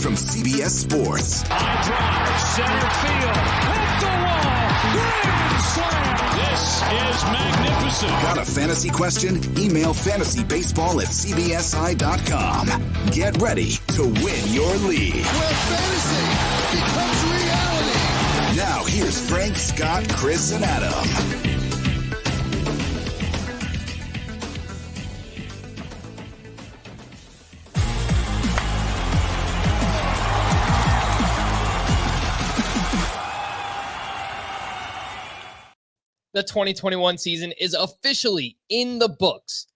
from CBS Sports. High drive, center field, hit the wall, grand slam. This is magnificent. Got a fantasy question? Email fantasybaseball@cbsi.com. Get ready to win your league. Where fantasy becomes reality. Now here's Frank, Scott, Chris, and Adam. The 2021 season is officially in the books.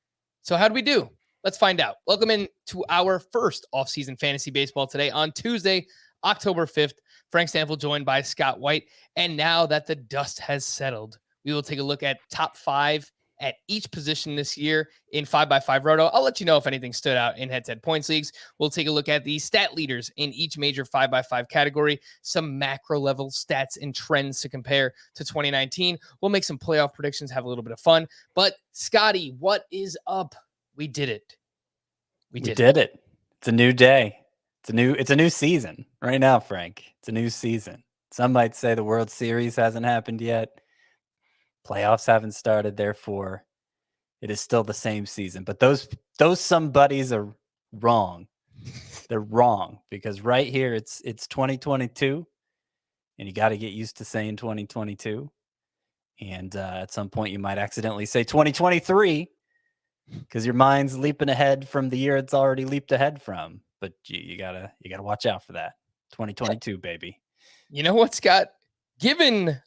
So how'd we do? Let's find out. Welcome in to our first off-season fantasy baseball today on Tuesday, October 5th. Frank Stampfl joined by Scott White. And now that the dust has settled, we will take a look at top 5 at each position this year in 5x5 Roto. I'll let you know if anything stood out in head-to-head points leagues. We'll take a look at the stat leaders in each major 5x5 category, some macro level stats and trends to compare to 2019. We'll make some playoff predictions, have a little bit of fun. But Scotty, what is up? We did it. We did it. It's a new day. It's a new season right now, Frank. It's a new season. Some might say the World Series hasn't happened yet. Playoffs haven't started, therefore it is still the same season. But those somebodies are wrong. They're wrong because right here it's 2022, and you got to get used to saying 2022. And at some point you might accidentally say 2023 because your mind's leaping ahead from the year it's already leaped ahead from. But you gotta watch out for that. 2022, baby. You know what, Scott? Given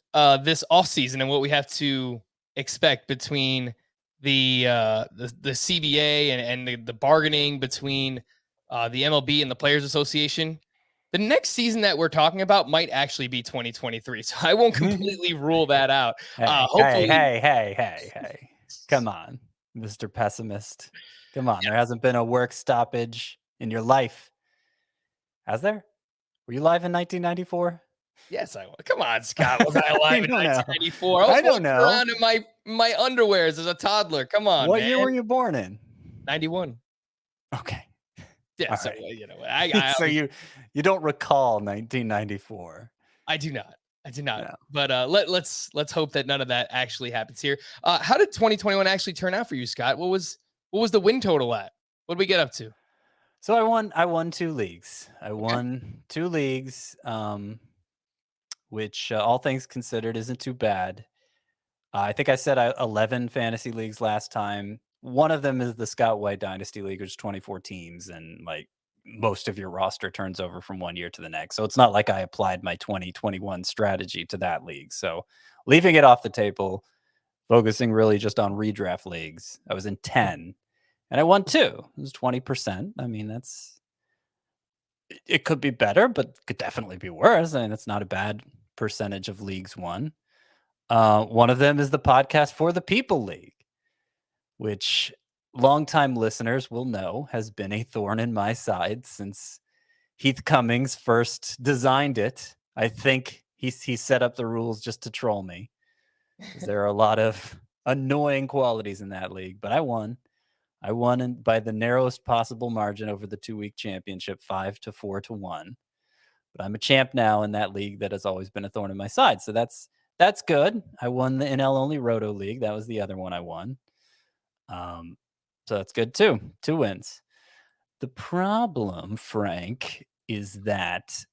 this offseason and what we have to expect between the CBA and the bargaining between the MLB and the Players Association, the next season that we're talking about might actually be 2023. So I won't completely rule that out. Hopefully, Hey. Come on, Mr. Pessimist. Come on. There hasn't been a work stoppage in your life. Has there? Were you live in 1994? Yes, I was. Come on, Scott. Was I alive in 1994? I don't know. Around in my underwears as a toddler. Come on, What man. year were you born in? 91. Okay. Yeah. All So right. you know, So you don't recall 1994. I do not. No. But let's hope that none of that actually happens here. How did 2021 actually turn out for you, Scott? What was the win total at? What did we get up to? So I won 2 leagues. I won 2 leagues. Which all things considered isn't too bad. I think I said 11 fantasy leagues last time. One of them is the Scott White Dynasty League, which is 24 teams, and like most of your roster turns over from one year to the next. So it's not like I applied my 2021 strategy to that league. So leaving it off the table, focusing really just on redraft leagues. I was in 10, and I won 2. It was 20%. I mean, it could be better, but could definitely be worse. I mean, that's not a bad percentage of leagues won. One of them is the Podcast for the People League, which longtime listeners will know has been a thorn in my side since Heath Cummings first designed it. I think he set up the rules just to troll me. There are a lot of annoying qualities in that league, but I won. I won by the narrowest possible margin over the 2-week championship, 5-4-1. But I'm a champ now in that league that has always been a thorn in my side. So that's good. I won the NL only Roto League. That was the other one I won. So that's good too. 2 wins. The problem, Frank, is that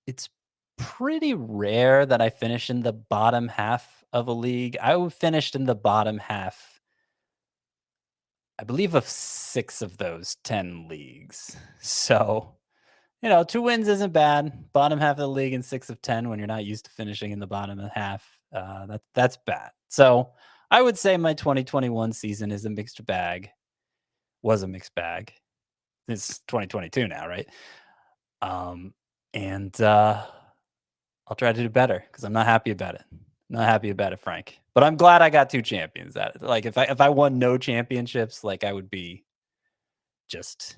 it's pretty rare that I finish in the bottom half of a league. I finished in the bottom half, I believe, of 6 of those 10 leagues. So, 2 wins isn't bad. Bottom half of the league in 6 of 10 when you're not used to finishing in the bottom half. That's bad. So I would say my 2021 season is a mixed bag. Was a mixed bag. It's 2022 now, right? And I'll try to do better because I'm not happy about it. Not happy about it, Frank. But I'm glad I got 2 champions. Like if I won no championships, like I would be just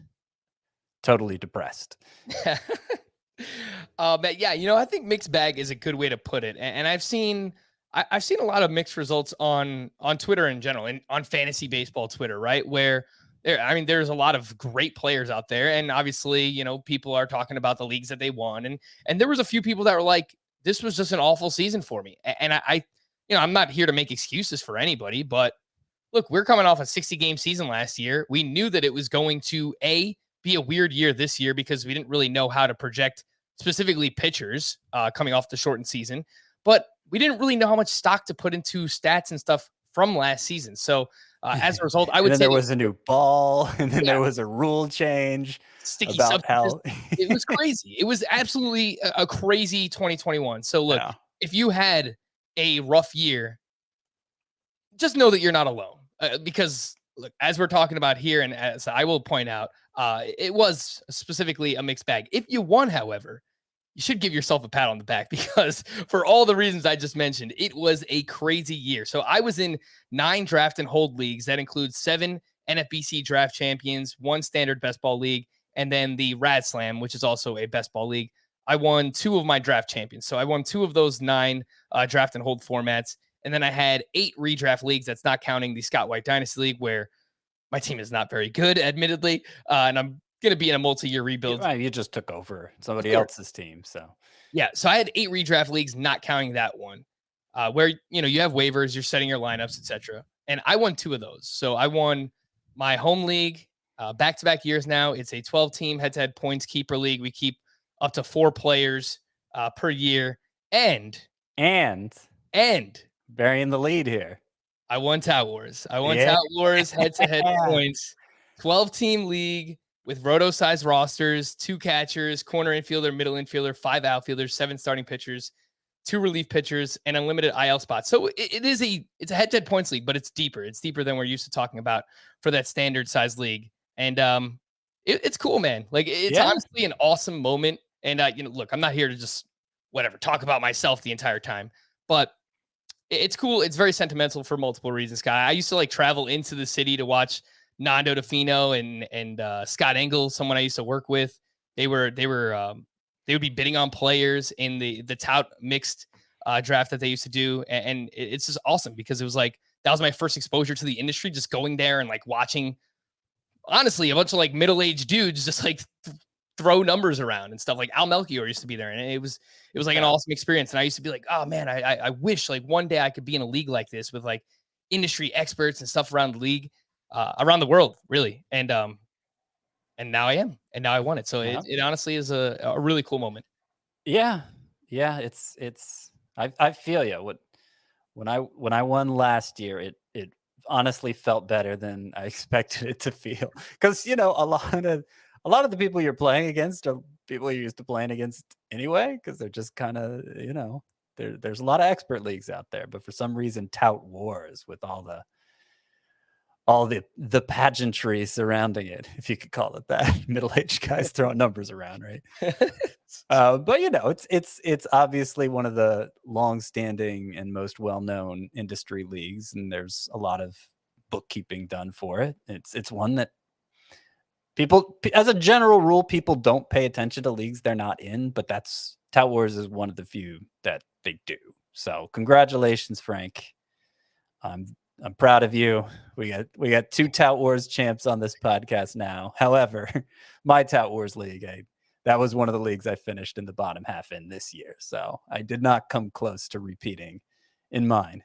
totally depressed. But yeah, I think mixed bag is a good way to put it. And I've seen a lot of mixed results on Twitter in general and on fantasy baseball Twitter, right? Where there's a lot of great players out there. And obviously, people are talking about the leagues that they won. And there was a few people that were like, this was just an awful season for me. And I'm not here to make excuses for anybody, but look, we're coming off a 60-game season last year. We knew that it was going to be a weird year this year because we didn't really know how to project specifically pitchers coming off the shortened season, but we didn't really know how much stock to put into stats and stuff from last season. So as a result, I would say there was a new ball, and then there was a rule change. Sticky about substances. how It was crazy. It was absolutely a crazy 2021. So look, if you had a rough year, just know that you're not alone. Because look, as we're talking about here, and as I will point out, it was specifically a mixed bag. If you won, however, you should give yourself a pat on the back because for all the reasons I just mentioned, it was a crazy year. So I was in 9 draft and hold leagues. That includes 7 NFBC draft champions, 1 standard best ball league, and then the Rad Slam, which is also a best ball league. I won 2 of my draft champions. So I won 2 of those 9 draft and hold formats. And then I had 8 redraft leagues. That's not counting the Scott White Dynasty League, where my team is not very good, admittedly. And I'm going to be in a multi-year rebuild. You just took over somebody else's team. So, yeah. So I had 8 redraft leagues, not counting that one, where, you have waivers, you're setting your lineups, etc. And I won 2 of those. So I won my home league back-to-back years now. It's a 12-team head-to-head points keeper league. We keep up to 4 players per year. And burying the lead here, I won Tout Wars. Tout Wars head-to-head points. 12-team league with roto-sized rosters, 2 catchers, corner infielder, middle infielder, 5 outfielders, 7 starting pitchers, 2 relief pitchers, and unlimited IL spots. So it's a head-to-head points league, but it's deeper. It's deeper than we're used to talking about for that standard-sized league. And it's cool, man. Like, it's honestly an awesome moment. And look, I'm not here to just talk about myself the entire time, but it's cool. It's very sentimental for multiple reasons, Scott. I used to travel into the city to watch Nando DeFino and Scott Engel, someone I used to work with. They would be bidding on players in the tout mixed draft that they used to do. And it's just awesome because it was that was my first exposure to the industry, just going there and watching, honestly, a bunch of middle-aged dudes just throw numbers around and stuff. Like Al Melchior used to be there, and it was an awesome experience. And I used to be like, oh man, I wish one day I could be in a league like this with industry experts and stuff around the league, around the world, really. And now I am, and now I won it. So it honestly is a really cool moment. Yeah. It's I feel you. When I won last year, it honestly felt better than I expected it to feel, because a lot of the people you're playing against are people you're used to playing against anyway, because they're just kind of, there's a lot of expert leagues out there. But for some reason, Tout Wars, with all the pageantry surrounding it, if you could call it that, middle-aged guys throwing numbers around, right? But it's obviously one of the long-standing and most well-known industry leagues, and there's a lot of bookkeeping done for it. It's one that people, as a general rule, people don't pay attention to leagues they're not in, but Tout Wars is one of the few that they do. So congratulations, Frank. I'm proud of you. We got 2 Tout Wars champs on this podcast now. However, my Tout Wars league, that was one of the leagues I finished in the bottom half in this year. So I did not come close to repeating in mine.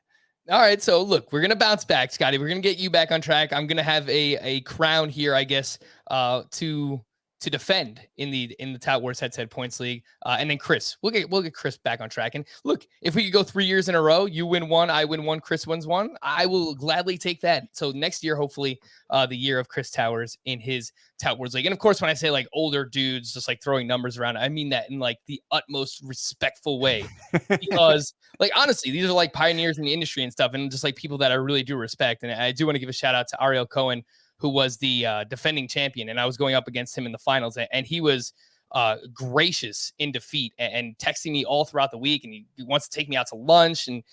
All right, so look, we're gonna bounce back, Scotty. We're gonna get you back on track. I'm gonna have a crown here, I guess, to defend in the Tout Wars head-to-head points league, and then Chris, we'll get Chris back on track. And look, if we could go 3 years in a row, you win 1, I win 1, Chris wins 1, I will gladly take that. So next year, hopefully, the year of Chris Towers in his Tout Wars league. And of course, when I say older dudes just throwing numbers around, I mean that in the utmost respectful way, because honestly, these are pioneers in the industry and stuff, and just people that I really do respect. And I do want to give a shout out to Ariel Cohen, who was the defending champion, and I was going up against him in the finals, and he was gracious in defeat and texting me all throughout the week, and he wants to take me out to lunch, and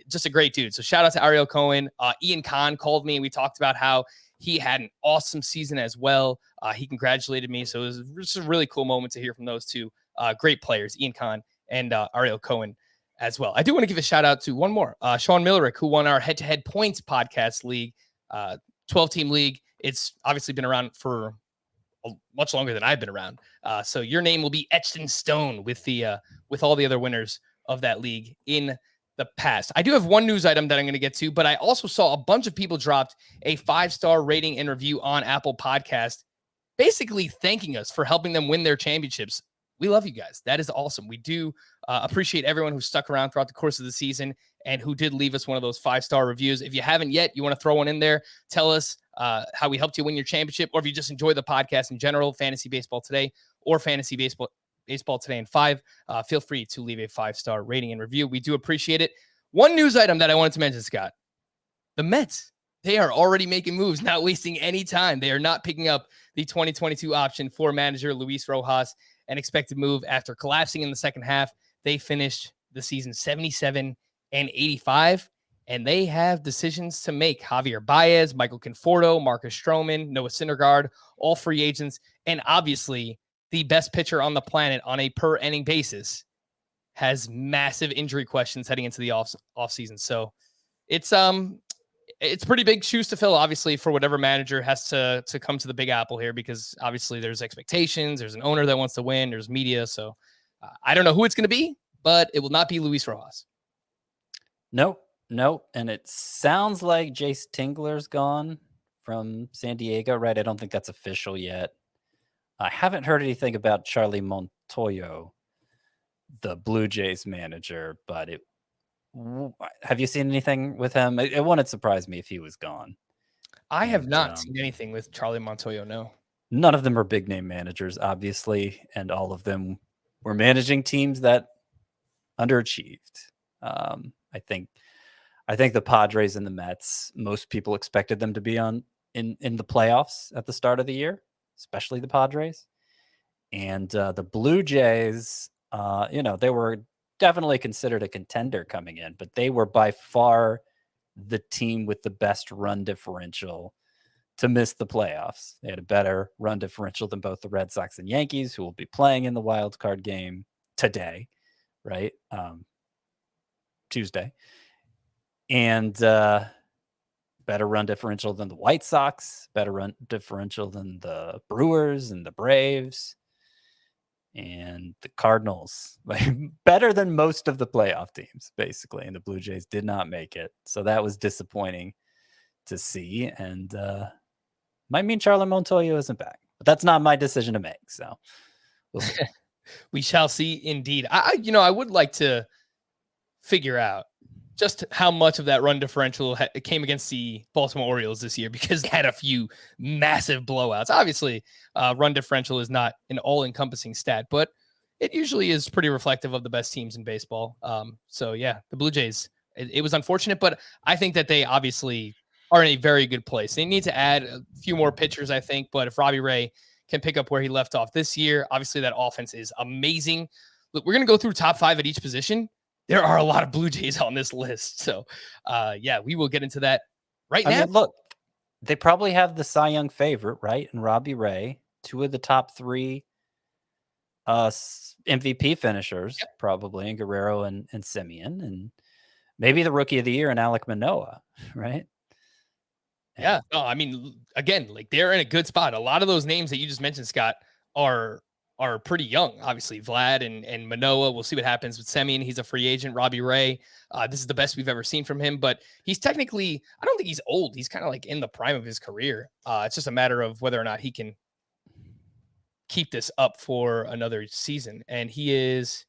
just a great dude. So shout out to Ariel Cohen. Ian Kahn called me, and we talked about how he had an awesome season as well. He congratulated me, so it was just a really cool moment to hear from those 2 great players, Ian Kahn and Ariel Cohen as well. I do want to give a shout out to one more, Sean Millerick, who won our head-to-head points podcast league. 12-team league. It's obviously been around for much longer than I've been around. So your name will be etched in stone with all the other winners of that league in the past. I do have one news item that I'm going to get to, but I also saw a bunch of people dropped a 5-star rating and review on Apple Podcast, basically thanking us for helping them win their championships. We love you guys. That is awesome. We do appreciate everyone who stuck around throughout the course of the season and who did leave us one of those 5-star reviews. If you haven't yet, you want to throw one in there, tell us how we helped you win your championship, or if you just enjoy the podcast in general, Fantasy Baseball Today or Fantasy Baseball Today in 5, feel free to leave a 5-star rating and review. We do appreciate it. One news item that I wanted to mention, Scott, the Mets, they are already making moves, not wasting any time. They are not picking up the 2022 option for manager Luis Rojas, an expected move after collapsing in the second half. They finished the season 77-85, and they have decisions to make. Javier Baez, Michael Conforto, Marcus Stroman, Noah Syndergaard, all free agents, and obviously the best pitcher on the planet on a per inning basis has massive injury questions heading into the off season. So it's pretty big shoes to fill, obviously, for whatever manager has to come to the Big Apple here, because obviously there's expectations, there's an owner that wants to win, there's media. So I don't know who it's going to be, but it will not be Luis Rojas. Nope. And it sounds like Jace Tingler's gone from San Diego, right? I don't think that's official yet. I haven't heard anything about Charlie Montoyo, the Blue Jays manager, but have you seen anything with him? It wouldn't surprise me if he was gone. I have not seen anything with Charlie Montoyo, no. None of them are big name managers, obviously, and all of them were managing teams that underachieved. I think the Padres and the Mets, most people expected them to be in the playoffs at the start of the year, especially the Padres. And the Blue Jays, they were definitely considered a contender coming in, but they were by far the team with the best run differential to miss the playoffs. They had a better run differential than both the Red Sox and Yankees, who will be playing in the wild card game today, right? Tuesday. And better run differential than the White Sox, better run differential than the Brewers and the Braves and the Cardinals. Like, better than most of the playoff teams, basically. And the Blue Jays did not make it. So that was disappointing to see. And might mean Charlie Montoyo isn't back. But that's not my decision to make. So we'll see. We shall see indeed. I would like to figure out just how much of that run differential came against the Baltimore Orioles this year, because they had a few massive blowouts. Obviously, run differential is not an all-encompassing stat, but it usually is pretty reflective of the best teams in baseball. So yeah, the Blue Jays, it was unfortunate, but I think that they obviously are in a very good place. They need to add a few more pitchers, I think, but if Robbie Ray can pick up where he left off this year, obviously that offense is amazing. Look, we're going to go through top 5 at each position. There are a lot of Blue Jays on this list. So, we will get into that now. I mean, look, they probably have the Cy Young favorite, right? And Robbie Ray, 2 of the top 3 MVP finishers, probably, and Guerrero and Simeon, and maybe the Rookie of the Year and Alek Manoah, right? Yeah. No, I mean, again, like, they're in a good spot. A lot of those names that you just mentioned, Scott, are pretty young. Obviously, Vlad and Manoah. We'll see what happens with Semien. He's a free agent. Robbie Ray, this is the best we've ever seen from him, but he's technically, I don't think he's old. He's kind of like in the prime of his career. It's just a matter of whether or not he can keep this up for another season. And he is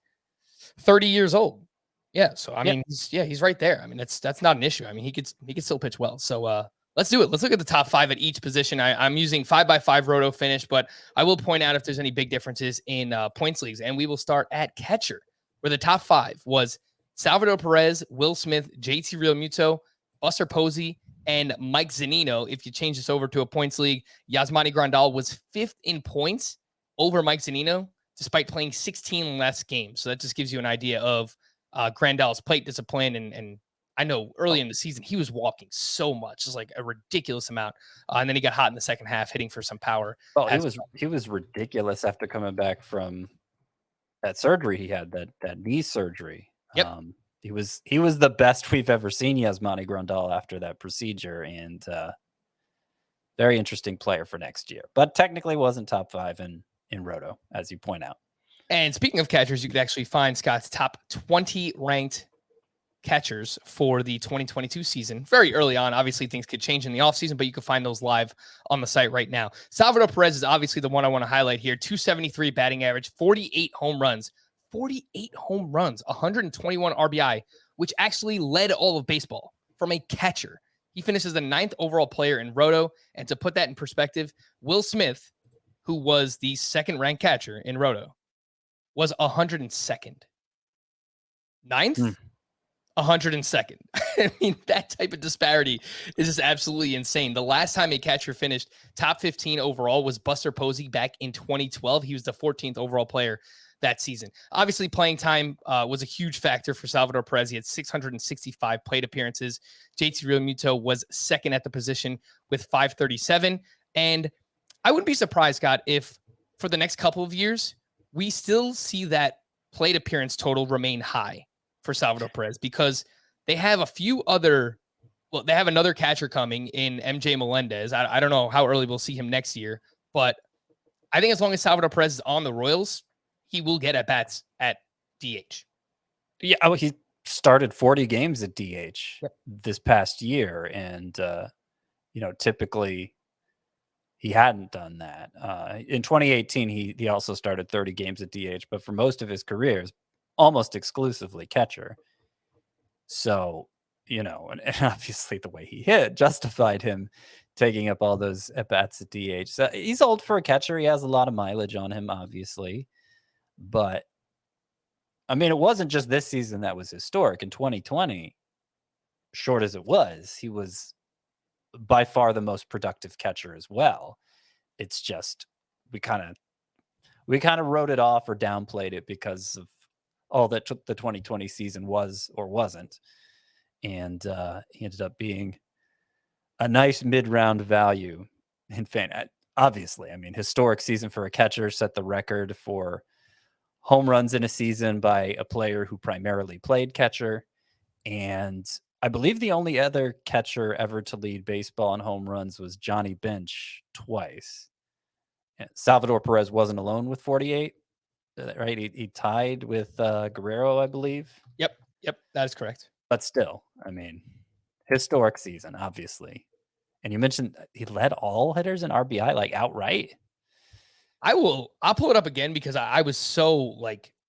30 years old. Yeah. So, I mean, he's right there. I mean, that's not an issue. I mean, he could still pitch well. So, let's do it. Let's look at the top 5 at each position. I'm using 5x5 roto finish, but I will point out if there's any big differences in points leagues. And we will start at catcher, where the top 5 was Salvador Perez, Will Smith, JT Realmuto, Buster Posey, and Mike Zunino. If you change this over to a points league, Yasmani Grandal was 5th in points over Mike Zunino, despite playing 16 less games. So that just gives you an idea of Grandal's plate discipline. And I know early in the season, he was walking so much, just like a ridiculous amount. And then he got hot in the second half, hitting for some power. Well, he was ridiculous after coming back from that surgery he had, that knee surgery. Yep. He was the best we've ever seen Yasmani Grandal after that procedure. And Very interesting player for next year, but technically wasn't top 5 in Roto, as you point out. And speaking of catchers, you could actually find Scott's top 20 ranked catchers for the 2022 season very early on. Obviously, things could change in the offseason, but you can find those live on the site right now. Salvador Perez is obviously the one I want to highlight here. 273 batting average, 48 home runs, 121 RBI, which actually led all of baseball from a catcher. He finishes the 9th overall player in Roto. And to put that in perspective, Will Smith, who was the 2nd ranked catcher in Roto, was 102nd. 9th? 102nd. I mean, that type of disparity is just absolutely insane. The last time a catcher finished top 15 overall was Buster Posey back in 2012. He was the 14th overall player that season. Obviously, playing time was a huge factor for Salvador Perez. He had 665 plate appearances. JT Realmuto was 2nd at the position with 537. And I wouldn't be surprised, Scott, if for the next couple of years, we still see that plate appearance total remain high for Salvador Perez, because they have they have another catcher coming in MJ Melendez. I don't know how early we'll see him next year, but I think as long as Salvador Perez is on the Royals, he will get at bats at DH. Yeah, he started 40 games at DH this past year, and typically he hadn't done that. In 2018, he also started 30 games at DH, but for most of his career, almost exclusively catcher. So, and obviously the way he hit justified him taking up all those at-bats at DH. So he's old for a catcher. He has a lot of mileage on him, obviously. But, I mean, it wasn't just this season that was historic. In 2020, short as it was, he was by far the most productive catcher as well. It's just we kind of wrote it off or downplayed it because of all that the 2020 season was or wasn't. And he ended up being a nice mid-round value in obviously, I mean, historic season for a catcher, set the record for home runs in a season by a player who primarily played catcher. And I believe the only other catcher ever to lead baseball in home runs was Johnny Bench twice. And Salvador Perez wasn't alone with 48. Right, he tied with Guerrero, I believe. Yep, that is correct. But still, I mean, historic season, obviously. And you mentioned he led all hitters in RBI, like outright. I'll pull it up again because I was so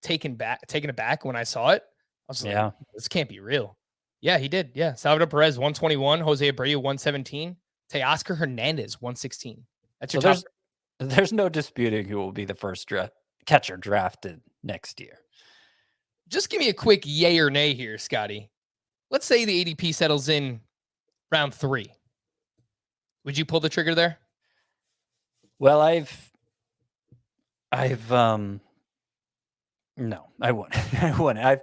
taken aback when I saw it. I was like, this can't be real. Yeah, he did. Yeah, Salvador Perez 121, Jose Abreu 117, Teoscar Hernandez 116. That's your top. There's no disputing who will be the first catcher drafted next year. Just give me a quick yay or nay here, Scotty. Let's say the ADP settles in round 3. Would you pull the trigger there? Well, no, I wouldn't. I wouldn't.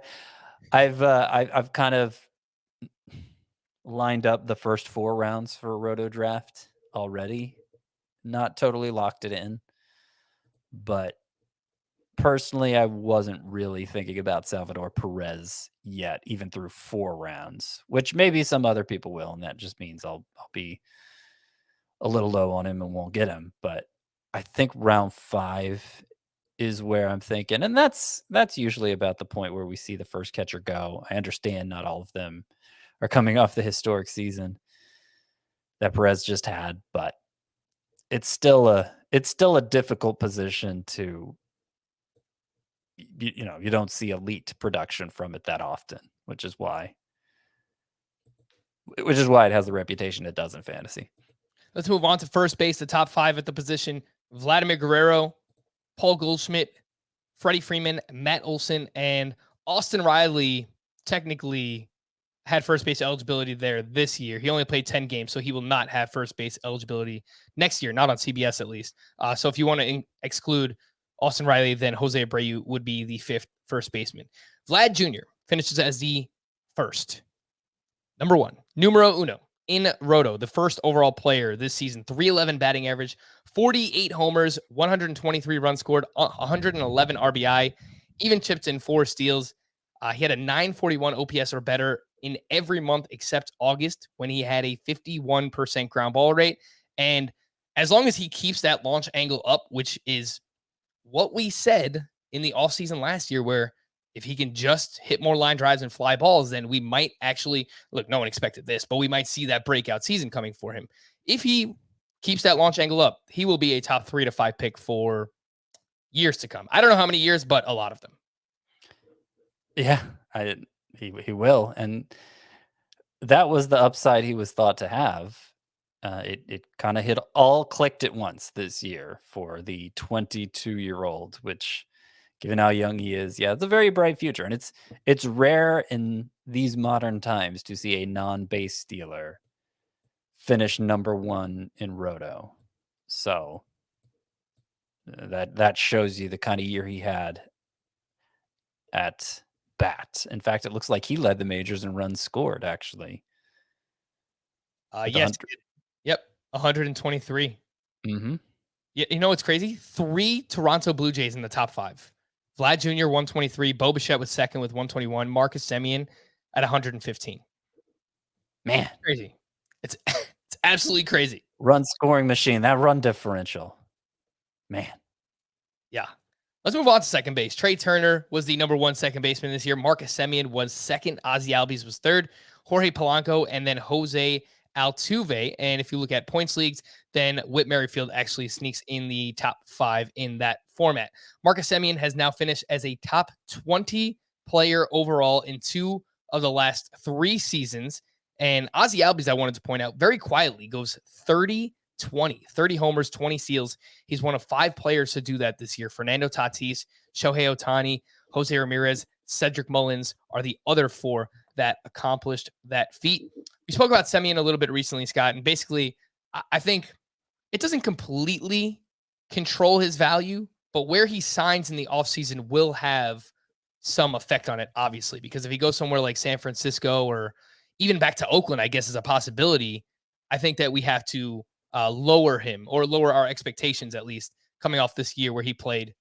I've kind of lined up the first 4 rounds for a Roto draft already. Not totally locked it in, but personally, I wasn't really thinking about Salvador Perez yet, even through 4 rounds, which maybe some other people will, and that just means I'll be a little low on him and won't get him. But I think round 5 is where I'm thinking, and that's usually about the point where we see the first catcher go. I understand not all of them are coming off the historic season that Perez just had, but it's still a difficult position to. You don't see elite production from it that often, which is why it has the reputation it does in fantasy. Let's move on to first base, the top 5 at the position: Vladimir Guerrero, Paul Goldschmidt, Freddie Freeman, Matt Olson, and Austin Riley technically had first base eligibility there this year. He only played 10 games, so he will not have first base eligibility next year, not on CBS at least. So if you want to exclude Austin Riley, then Jose Abreu would be the 5th first baseman. Vlad Jr. finishes as the first. Number 1, numero uno in Roto, the first overall player this season. 311 batting average, 48 homers, 123 runs scored, 111 RBI, even chipped in 4 steals. He had a 941 OPS or better in every month except August, when he had a 51% ground ball rate And as long as he keeps that launch angle up, which is what we said in the offseason last year, where if he can just hit more line drives and fly balls, then we might actually look, no one expected this, but we might see that breakout season coming for him. If he keeps that launch angle up, he will be a top 3 to 5 pick for years to come. I don't know how many years, but a lot of them. Yeah, he will. And that was the upside he was thought to have. It kind of all clicked at once this year for the 22-year-old, which, given how young he is, yeah, it's a very bright future. And it's rare in these modern times to see a non-base stealer finish number 1 in Roto. So that shows you the kind of year he had at bat. In fact, it looks like he led the majors in runs scored, actually. Yes. Yep. 123. Mm-hmm. Yeah, you know what's crazy? 3 Toronto Blue Jays in the top 5. Vlad Jr. 123, Bo Bichette was second with 121, Marcus Semien at 115. Man, Crazy. It's it's absolutely crazy. Run scoring machine, that run differential. Man. Yeah. Let's move on to second base. Trey Turner was the number 1 second baseman this year. Marcus Semien was second. Ozzy Albies was third. Jorge Polanco and then Jose Altuve. And if you look at points leagues, then Whit Merrifield actually sneaks in the top 5 in that format. Marcus Semien has now finished as a top 20 player overall in 2 of the last 3 seasons. And Ozzy Albies, I wanted to point out, very quietly goes 30 homers, 20 steals. He's one of 5 players to do that this year. Fernando Tatis, Shohei Ohtani, Jose Ramirez, Cedric Mullins are the other 4 that accomplished that feat. We spoke about Semien a little bit recently, Scott, and basically, I think it doesn't completely control his value, but where he signs in the offseason will have some effect on it, obviously, because if he goes somewhere like San Francisco or even back to Oakland, I guess is a possibility. I think that we have to lower him or lower our expectations, at least coming off this year where he played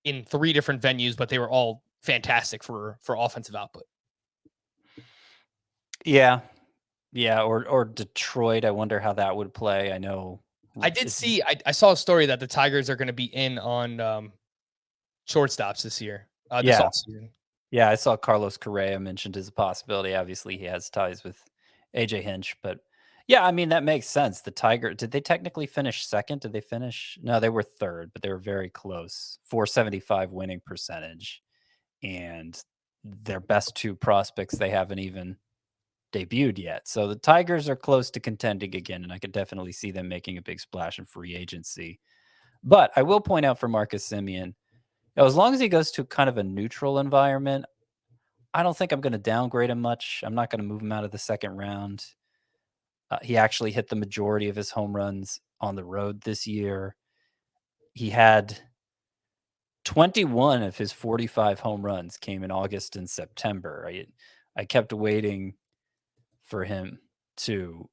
in 3 different venues, but they were all fantastic for offensive output. Yeah. Yeah, or Detroit. I wonder how that would play. I know. I did see, I saw a story that the Tigers are going to be in on shortstops this year, this offseason. Yeah, I saw Carlos Correa mentioned as a possibility. Obviously, he has ties with AJ Hinch, but yeah, I mean, that makes sense. The Tiger, did they technically finish second? Did they finish? No, they were third, but they were very close. 475 winning percentage. And their best 2 prospects, they haven't even debuted yet. So the Tigers are close to contending again, and I could definitely see them making a big splash in free agency. But I will point out for Marcus Semien, as long as he goes to kind of a neutral environment, I don't think I'm going to downgrade him much. I'm not going to move him out of the second round. He actually hit the majority of his home runs on the road this year. He had 21 of his 45 home runs came in August and September. I kept waiting for him to,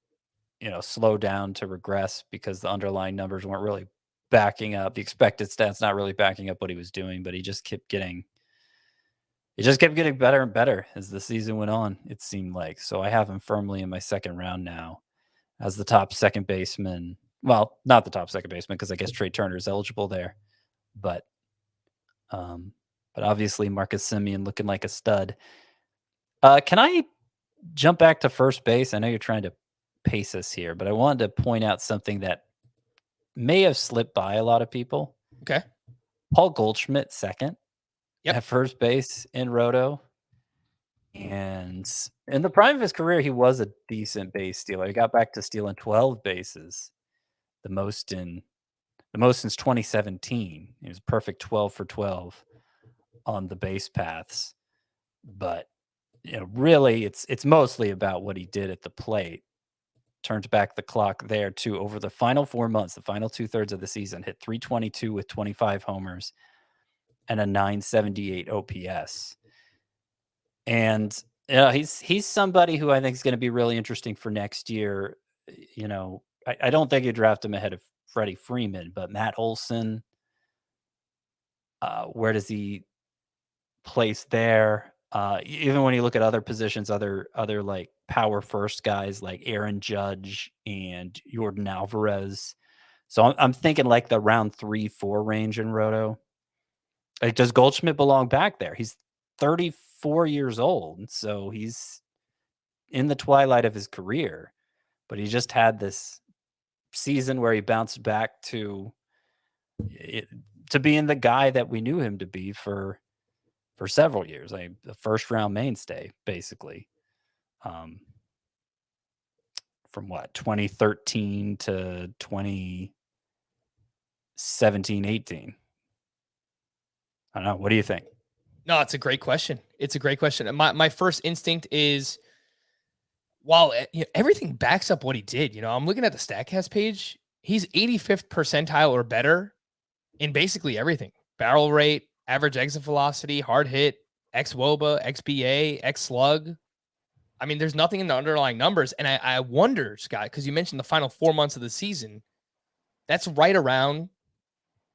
slow down, to regress, because the underlying numbers weren't really backing up. The expected stats not really backing up what he was doing, but he just kept getting better and better as the season went on, it seemed like. So I have him firmly in my second round now as the top second baseman. Well, not the top second baseman, because I guess Trey Turner is eligible there. But obviously Marcus Semien looking like a stud. Can I jump back to first base? I know you're trying to pace us here, but I wanted to point out something that may have slipped by a lot of people. Okay. Paul Goldschmidt, second at first base in Roto. And in the prime of his career, he was a decent base stealer. He got back to stealing 12 bases, the most since 2017. He was perfect 12 for 12 on the base paths. But really, it's mostly about what he did at the plate. Turned back the clock there too. Over the final 4 months, the final 2/3 of the season, hit 322 with 25 homers and a 978 OPS. And he's somebody who I think is going to be really interesting for next year. I don't think you draft him ahead of Freddie Freeman, but Matt Olson, where does he place there? Even when you look at other positions, other like power first guys like Aaron Judge and Jordan Alvarez. So I'm thinking like the round 3-4 range in Roto. Like, does Goldschmidt belong back there? He's 34 years old, so he's in the twilight of his career, but he just had this season where he bounced back to being the guy that we knew him to be for several years, like the first round mainstay, basically. From what, 2013 to 2017, 18. I don't know. What do you think? No, it's a great question. It's a great question. My first instinct is, while everything backs up what he did, I'm looking at the StatCast page. He's 85th percentile or better in basically everything: barrel rate, average exit velocity, hard hit, xWOBA, xBA, xSlug. I mean, there's nothing in the underlying numbers. And I wonder, Scott, because you mentioned the final 4 months of the season, that's right around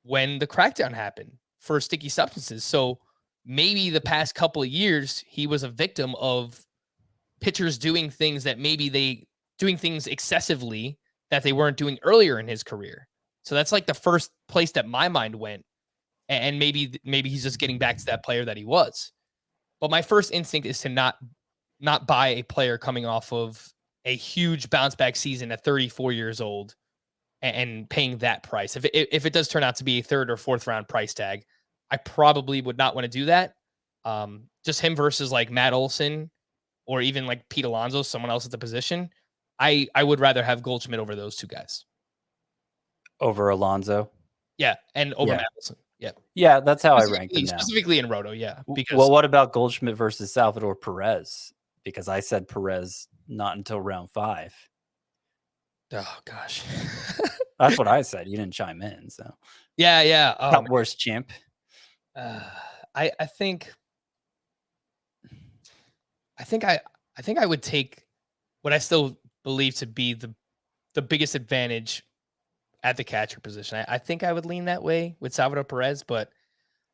when the crackdown happened for sticky substances. So maybe the past couple of years, he was a victim of pitchers doing things excessively that they weren't doing earlier in his career. So that's like the first place that my mind went. And maybe he's just getting back to that player that he was. But my first instinct is to not buy a player coming off of a huge bounce back season at 34 years old and paying that price. If it does turn out to be a third or fourth round price tag, I probably would not want to do that. Just him versus like Matt Olson or even like Pete Alonso, someone else at the position. I would rather have Goldschmidt over those two guys. Over Alonso? Yeah, and over Matt Olson. Yeah. Yeah, that's how I rank them now. Specifically in Roto, yeah. Because, well, what about Goldschmidt versus Salvador Perez? Because I said Perez not until round 5. Oh, gosh. That's what I said. You didn't chime in, so. Yeah. Top worst chimp. I think I would take what I still believe to be the biggest advantage at the catcher position. I think I would lean that way with Salvador Perez, but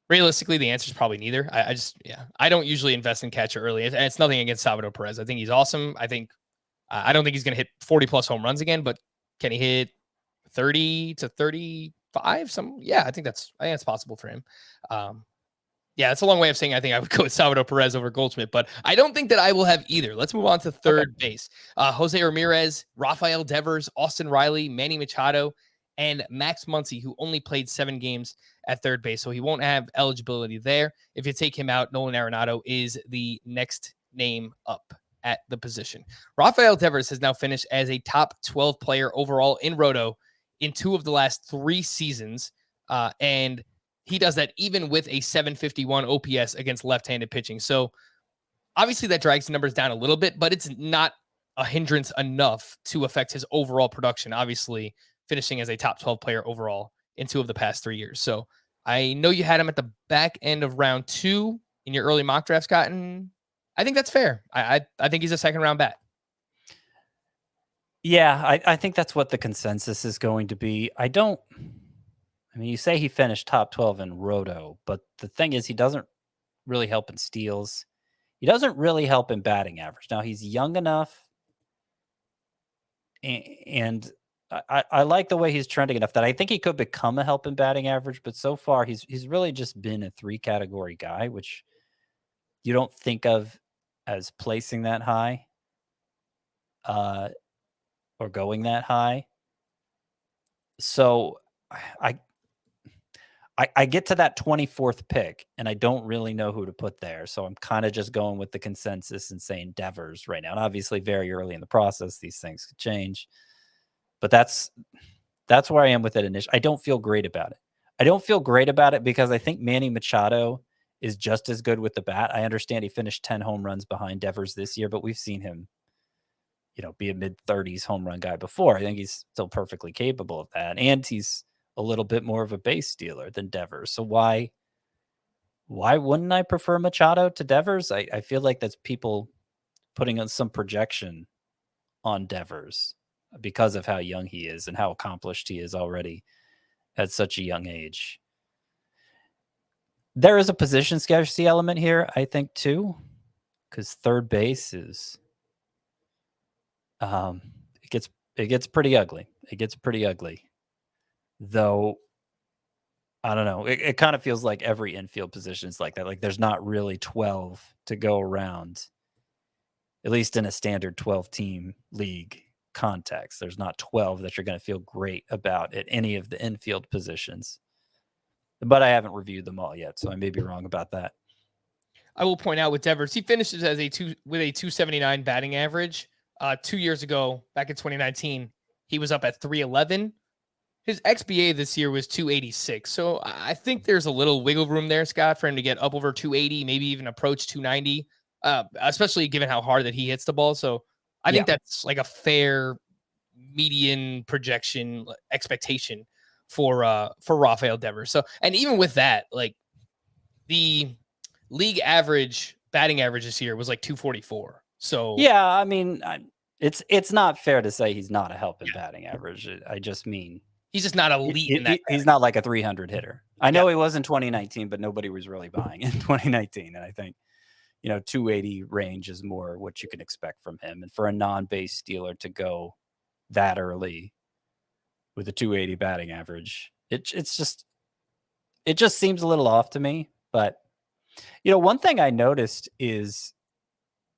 realistically, the answer is probably neither. I don't usually invest in catcher early, and it's nothing against Salvador Perez. I think he's awesome. I don't think he's going to hit 40 plus home runs again, but can he hit 30 to 35? I think that's possible for him. It's a long way of saying I think I would go with Salvador Perez over Goldschmidt, but I don't think that I will have either. Let's move on to third base. Jose Ramirez, Rafael Devers, Austin Riley, Manny Machado, and Max Muncy, who only played 7 games at third base, so he won't have eligibility there. If you take him out, Nolan Arenado is the next name up at the position. Rafael Devers has now finished as a top 12 player overall in Roto in 2 of the last 3 seasons, and he does that even with a 751 OPS against left-handed pitching. So obviously that drags the numbers down a little bit, but it's not a hindrance enough to affect his overall production, obviously finishing as a top 12 player overall in 2 of the past 3 years. So I know you had him at the back end of round 2 in your early mock drafts, Scott, and I think that's fair. I think he's a second round bat. Yeah, I think that's what the consensus is going to be. You say he finished top 12 in Roto, but the thing is he doesn't really help in steals. He doesn't really help in batting average. Now, he's young enough, and I like the way he's trending enough that I think he could become a help in batting average, but so far he's really just been a 3-category guy, which you don't think of as placing that high or going that high. So I get to that 24th pick, and I don't really know who to put there. So I'm kind of just going with the consensus and saying Devers right now. And obviously very early in the process, these things could change. But that's where I am with it initially. I don't feel great about it. I don't feel great about it because I think Manny Machado is just as good with the bat. I understand he finished 10 home runs behind Devers this year, but we've seen him, be a mid-30s home run guy before. I think he's still perfectly capable of that. And he's a little bit more of a base stealer than Devers. So why wouldn't I prefer Machado to Devers? I feel like that's people putting on some projection on Devers because of how young he is and how accomplished he is already at such a young age. There is a position scarcity element here, I think, too, because third base is It gets pretty ugly. It gets pretty ugly. Though I don't know. It kind of feels like every infield position is like that. Like there's not really 12 to go around, at least in a standard 12-team league context. There's not 12 that you're going to feel great about at any of the infield positions. But I haven't reviewed them all yet, so I may be wrong about that. I will point out with Devers, he finishes with a 279 batting average. 2 years ago, back in 2019, he was up at 311. His XBA this year was 286. So I think there's a little wiggle room there, Scott, for him to get up over 280, maybe even approach 290, especially given how hard that he hits the ball. So I think that's like a fair median projection expectation for Rafael Devers. So, and even with that, like the league average batting average this year was like 244. So yeah, I mean, it's not fair to say he's not a help in batting average. I just mean he's just not elite in that. He's not like a 300 hitter. I know he was in 2019, but nobody was really buying in 2019. And I think, 280 range is more what you can expect from him. And for a non-base stealer to go that early with a 280 batting average, it just seems a little off to me. But, one thing I noticed is,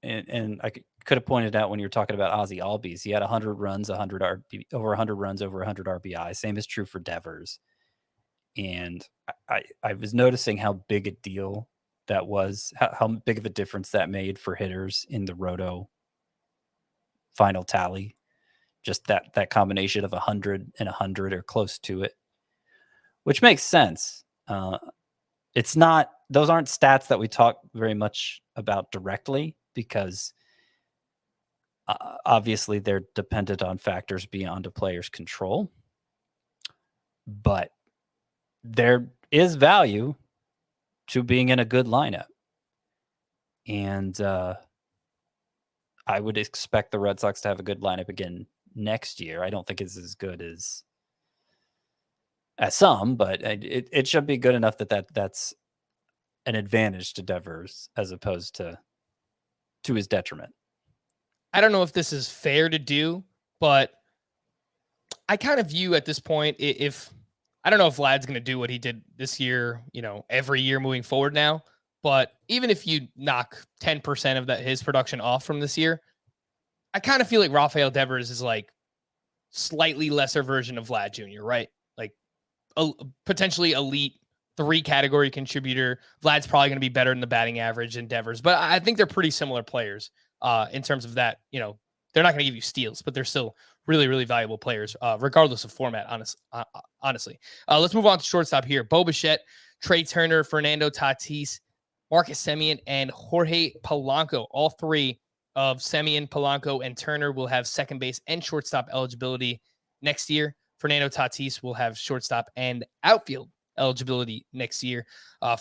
and I could have pointed out when you were talking about Ozzy Albies, he had 100 runs, over 100 runs, over 100 RBI. Same is true for Devers. And I was noticing how big a deal that was, how big of a difference that made for hitters in the Roto final tally. Just that combination of 100 and 100 or close to it, which makes sense. It's not; those aren't stats that we talk very much about directly because obviously they're dependent on factors beyond a player's control. But there is value to being in a good lineup. And I would expect the Red Sox to have a good lineup again next year. I don't think it's as good as some, but it should be good enough that's an advantage to Devers as opposed to his detriment. I don't know if this is fair to do, but I kind of view at this point, if I don't know if Vlad's going to do what he did this year, every year moving forward now, but even if you knock 10% of his production off from this year, I kind of feel like Rafael Devers is like slightly lesser version of Vlad Jr., right? Like a potentially elite 3-category contributor. Vlad's probably going to be better in the batting average than Devers, but I think they're pretty similar players in terms of that. They're not going to give you steals, but they're still really, really valuable players, regardless of format, honestly. Let's move on to shortstop here. Bo Bichette, Trey Turner, Fernando Tatis, Marcus Semien, and Jorge Polanco. All three of Semien, Polanco, and Turner will have second base and shortstop eligibility next year. Fernando Tatis will have shortstop and outfield eligibility next year.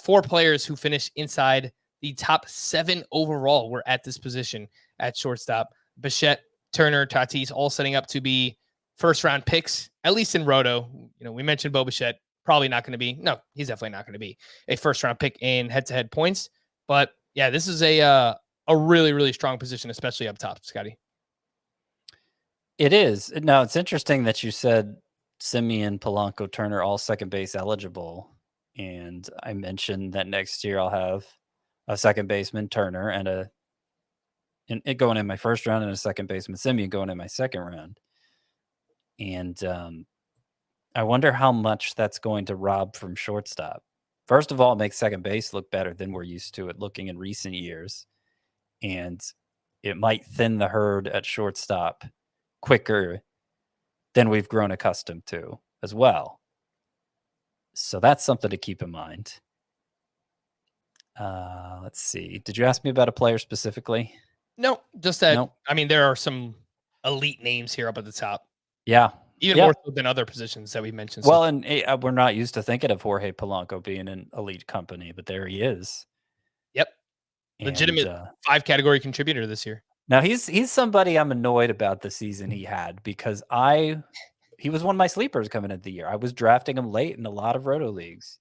4 players who finished inside the top 7 overall were at this position at shortstop. Bichette, Turner, Tatis, all setting up to be first-round picks, at least in Roto. We mentioned Bo Bichette, probably not going to be. No, he's definitely not going to be a first-round pick in head-to-head points. But, yeah, this is a really, really strong position, especially up top, Scotty. It is. Now, it's interesting that you said Semien, Polanco, Turner, all second base eligible. And I mentioned that next year I'll have a second baseman, Turner, and it going in my first round, and a second baseman, Semien, going in my second round. And I wonder how much that's going to rob from shortstop. First of all, it makes second base look better than we're used to it looking in recent years. And it might thin the herd at shortstop quicker than we've grown accustomed to as well. So that's something to keep in mind. Let's see. Did you ask me about a player specifically? No, just that. Nope. I mean, there are some elite names here up at the top. Yeah. Even more so than other positions that we mentioned. Well, and we're not used to thinking of Jorge Polanco being an elite company, but there he is. Yep. Legitimate 5-category contributor this year. Now, he's somebody I'm annoyed about the season he had because he was one of my sleepers coming into the year. I was drafting him late in a lot of Roto leagues.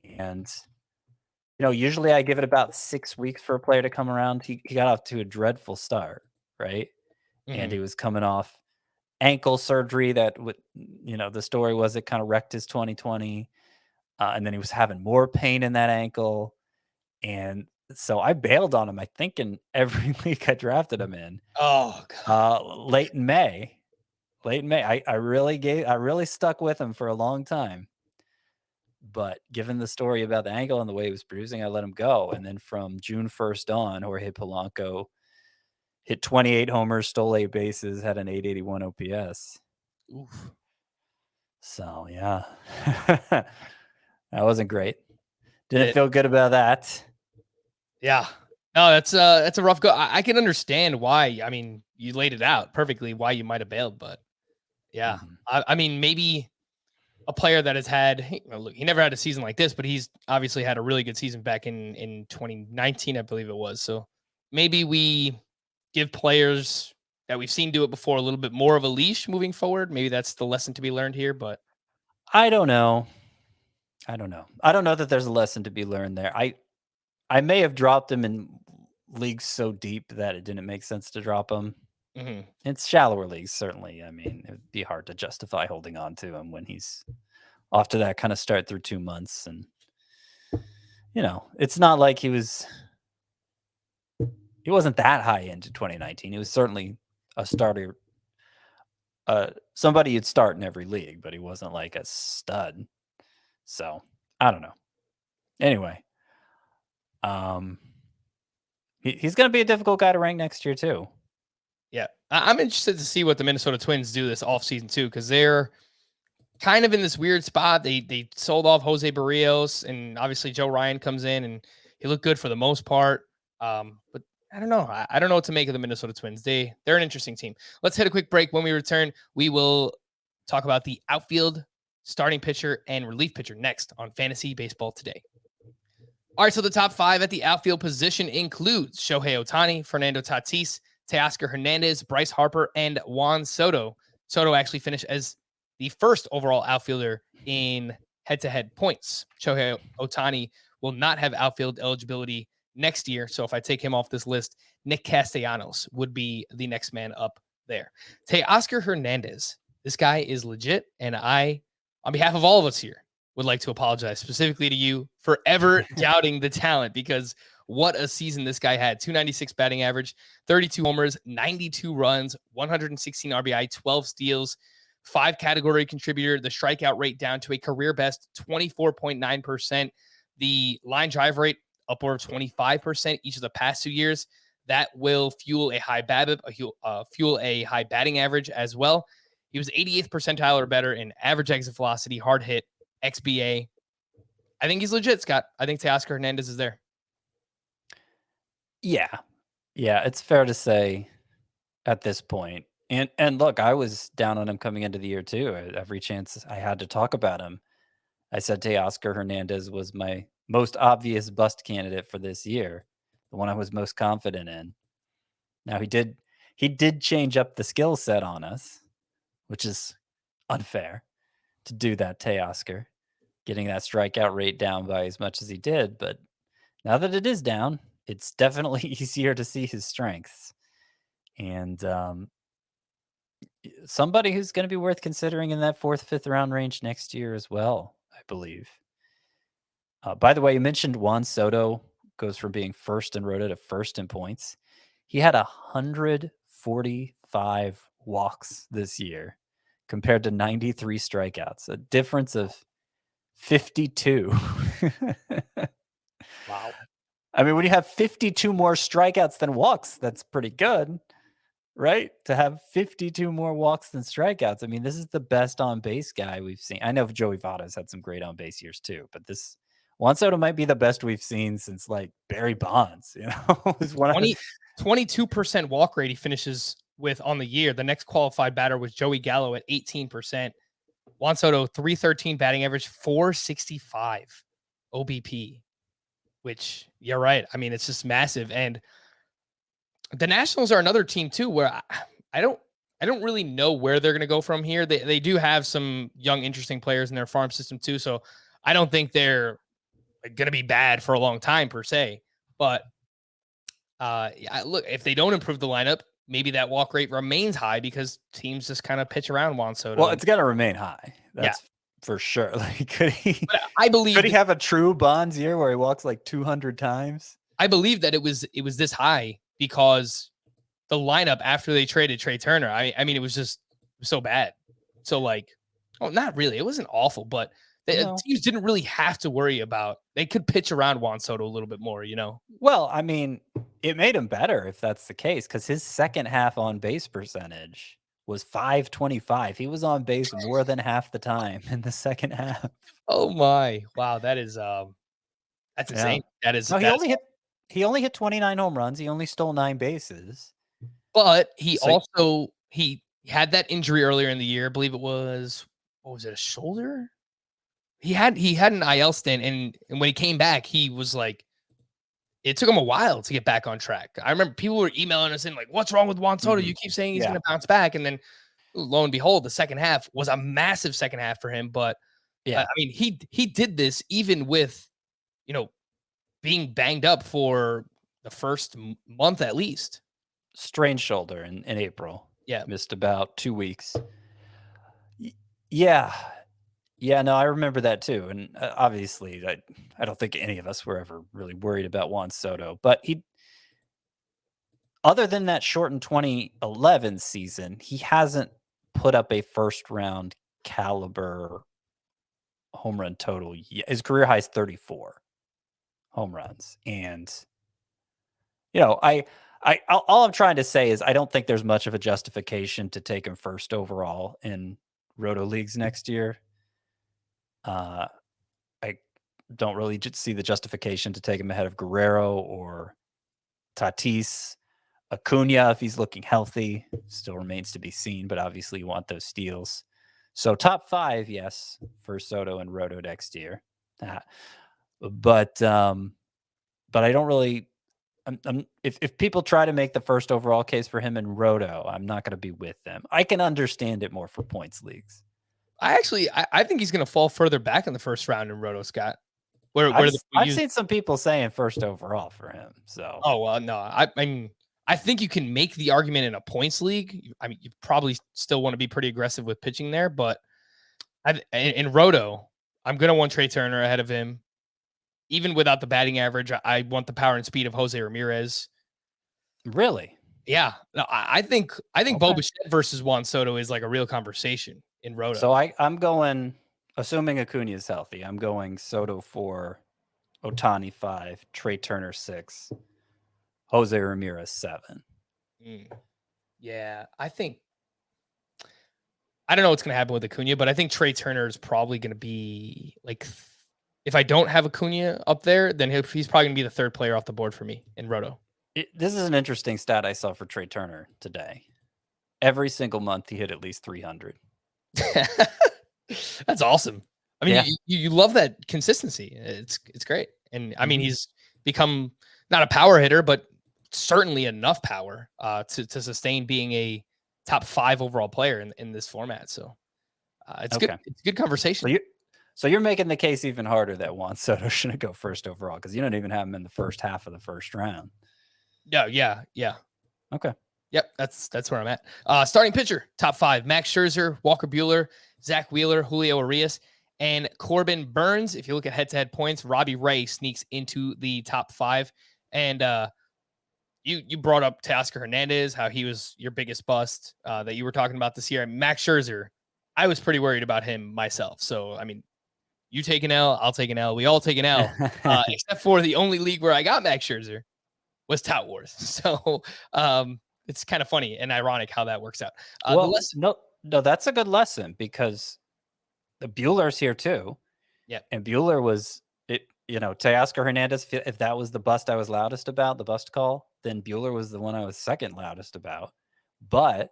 And, usually I give it about 6 weeks for a player to come around. He got off to a dreadful start, right? and Mhm. he was coming off ankle surgery that would, the story was it kind of wrecked his 2020. And then he was having more pain in that ankle. And so I bailed on him, I think, in every league I drafted him in. Oh, God. Late in May. I really stuck with him for a long time. But given the story about the ankle and the way he was bruising, I let him go. And then from June 1st on, Jorge Polanco hit 28 homers, stole 8 bases, had an 881 OPS. Oof. So, yeah. That wasn't great. Didn't It feel good about that. Yeah. No, that's a rough go. I can understand why. I mean, you laid it out perfectly why you might have bailed, but yeah. Mhm. I mean, maybe a player that has had, look, he never had a season like this, but he's obviously had a really good season back in 2019, I believe it was. So maybe we give players that we've seen do it before a little bit more of a leash moving forward. Maybe that's the lesson to be learned here, but I don't know. I don't know that there's a lesson to be learned there. I may have dropped him in leagues so deep that it didn't make sense to drop him. mhm. It's shallower leagues, certainly. I mean, it'd be hard to justify holding on to him when he's off to that kind of start through 2 months. And, it's not like he wasn't that high into 2019. He was certainly a starter, somebody you'd start in every league, but he wasn't like a stud. So I don't know. Anyway, he's going to be a difficult guy to rank next year too. Yeah. I'm interested to see what the Minnesota Twins do this offseason too, because they're kind of in this weird spot. They sold off Jose Barrios, and obviously Joe Ryan comes in and he looked good for the most part. But I don't know. I don't know what to make of the Minnesota Twins. They're an interesting team. Let's hit a quick break. When we return, we will talk about the outfield, starting pitcher, and relief pitcher next on Fantasy Baseball Today. All right, so the top 5 at the outfield position includes Shohei Ohtani, Fernando Tatis, Teoscar Hernandez, Bryce Harper, and Juan Soto. Soto actually finished as the first overall outfielder in head-to-head points. Shohei Ohtani will not have outfield eligibility next year, so if I take him off this list, Nick Castellanos would be the next man up there. Teoscar Hernandez, this guy is legit, and I, on behalf of all of us here, would like to apologize specifically to you for ever doubting the talent, because what a season this guy had. 296 batting average, 32 homers, 92 runs, 116 RBI, 12 steals, 5 category contributor, the strikeout rate down to a career best 24.9%, the line drive rate upward of 25% each of the past 2 years. That will fuel a high BABIP, fuel a high batting average as well. He was 88th percentile or better in average exit velocity, hard hit, XBA. I think he's legit, Scott. I think Teoscar Hernandez is there. Yeah. Yeah, it's fair to say at this point. And look, I was down on him coming into the year too. Every chance I had to talk about him, I said Teoscar Hernandez was my most obvious bust candidate for this year, the one I was most confident in. Now he did change up the skill set on us, which is unfair to do that, Teoscar, getting that strikeout rate down by as much as he did. But now that it is down, it's definitely easier to see his strengths. And somebody who's going to be worth considering in that 4th, 5th round range next year as well, I believe. By the way, you mentioned Juan Soto goes from being first in Rota to first in points. He had 145 walks this year compared to 93 strikeouts, a difference of 52. Wow. I mean, when you have 52 more strikeouts than walks, that's pretty good, right? To have 52 more walks than strikeouts. I mean, this is the best on base guy we've seen. I know Joey Votto's had some great on base years too, but this Juan Soto might be the best we've seen since like Barry Bonds, Is one 22% walk rate he finishes with on the year. The next qualified batter was Joey Gallo at 18%. Juan Soto, 313 batting average, 465 OBP, which you're right. I mean, it's just massive. And the Nationals are another team too, where I don't really know where they're going to go from here. They do have some young, interesting players in their farm system too. So I don't think they're going to be bad for a long time per se, but look, if they don't improve the lineup, maybe that walk rate remains high because teams just kind of pitch around Juan Soto. Well, it's got to remain high. Yeah. That's for sure. Like, could he? But I believe Could he have a true Bonds year where he walks like 200 times? I believe that it was this high because the lineup after they traded Trey Turner, I mean, it was just so bad. So like, oh, not really. It wasn't awful, but the teams didn't really have to worry about. They could pitch around Juan Soto a little bit more, you know. Well, I mean, it made him better if that's the case, because his second half on base percentage was .525. He was on base more than half the time in the second half. Oh my! Wow, that is that's insane. That is. No, that's he only hit 29 home runs. He only stole 9 bases. But he also he had that injury earlier in the year. I believe it was, what was it, a shoulder? He had an IL stint, and when he came back, he was like, it took him a while to get back on track. I remember people were emailing us in like, "What's wrong with Juan Soto? You keep saying he's going to bounce back," and then lo and behold, the second half was a massive second half for him. But I mean, he did this even with, you know, being banged up for the first month at least. Strained shoulder in April. Yeah. Missed about 2 weeks. Yeah. Yeah, no, I remember that too. And obviously, I don't think any of us were ever really worried about Juan Soto. But other than that shortened 2011 season, he hasn't put up a first-round caliber home run total yet. His career high is 34 home runs. And, you know, all I'm trying to say is I don't think there's much of a justification to take him first overall in Roto leagues next year. I don't really see the justification to take him ahead of Guerrero or Tatis. Acuna, if he's looking healthy, still remains to be seen, but obviously you want those steals. So top 5, yes, for Soto and Roto next year. But I don't really. If people try to make the first overall case for him in Roto, I'm not going to be with them. I can understand it more for points leagues. I think he's going to fall further back in the first round in Roto, Scott. I've seen some people saying first overall for him. So, oh well, no, I mean, I think you can make the argument in a points league. I mean, you probably still want to be pretty aggressive with pitching there, but in Roto, I'm going to want Trey Turner ahead of him. Even without the batting average, I want the power and speed of Jose Ramirez. Really? Yeah. No, I think Bo Bichette versus Juan Soto is like a real conversation in Roto. So I'm going, assuming Acuna is healthy, I'm going Soto 4, Ohtani 5, Trey Turner 6, Jose Ramirez 7. Yeah, I don't know what's going to happen with Acuna, but I think Trey Turner is probably going to be like, if I don't have Acuna up there, then he's probably going to be the third player off the board for me in Roto. This is an interesting stat I saw for Trey Turner today. Every single month he hit at least 300. That's awesome. I mean, you love that consistency. It's great. And I mean, he's become not a power hitter, but certainly enough power to sustain being a top 5 overall player in this format. So it's good. It's a good conversation. So you're making the case even harder that Juan Soto shouldn't go first overall because you don't even have him in the first half of the first round. Yeah. Okay. Yep, that's where I'm at. Starting pitcher, top 5: Max Scherzer, Walker Buehler, Zach Wheeler, Julio Urias, and Corbin Burns. If you look at head-to-head points, Robbie Ray sneaks into the top 5. And you brought up Teoscar Hernandez, how he was your biggest bust that you were talking about this year. And Max Scherzer, I was pretty worried about him myself. So, I mean, you take an L, I'll take an L. We all take an L, except for the only league where I got Max Scherzer was Tout Wars. So it's kind of funny and ironic how that works out. No, that's a good lesson because the Bueller's here too. Yeah. And Buehler was Teoscar Hernandez, if that was the bust I was loudest about, the bust call, then Buehler was the one I was second loudest about. But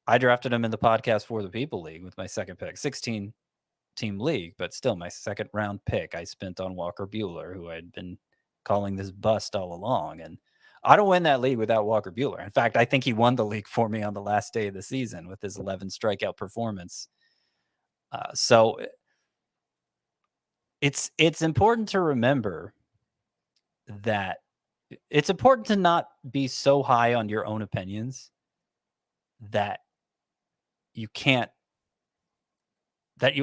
I drafted him in the podcast for the People League with my second pick, 16-team league, but still my second round pick I spent on Walker Buehler, who I'd been calling this bust all along. And I don't win that league without Walker Buehler. In fact, I think he won the league for me on the last day of the season with his 11 strikeout performance. So it's important to remember that it's important to not be so high on your own opinions that you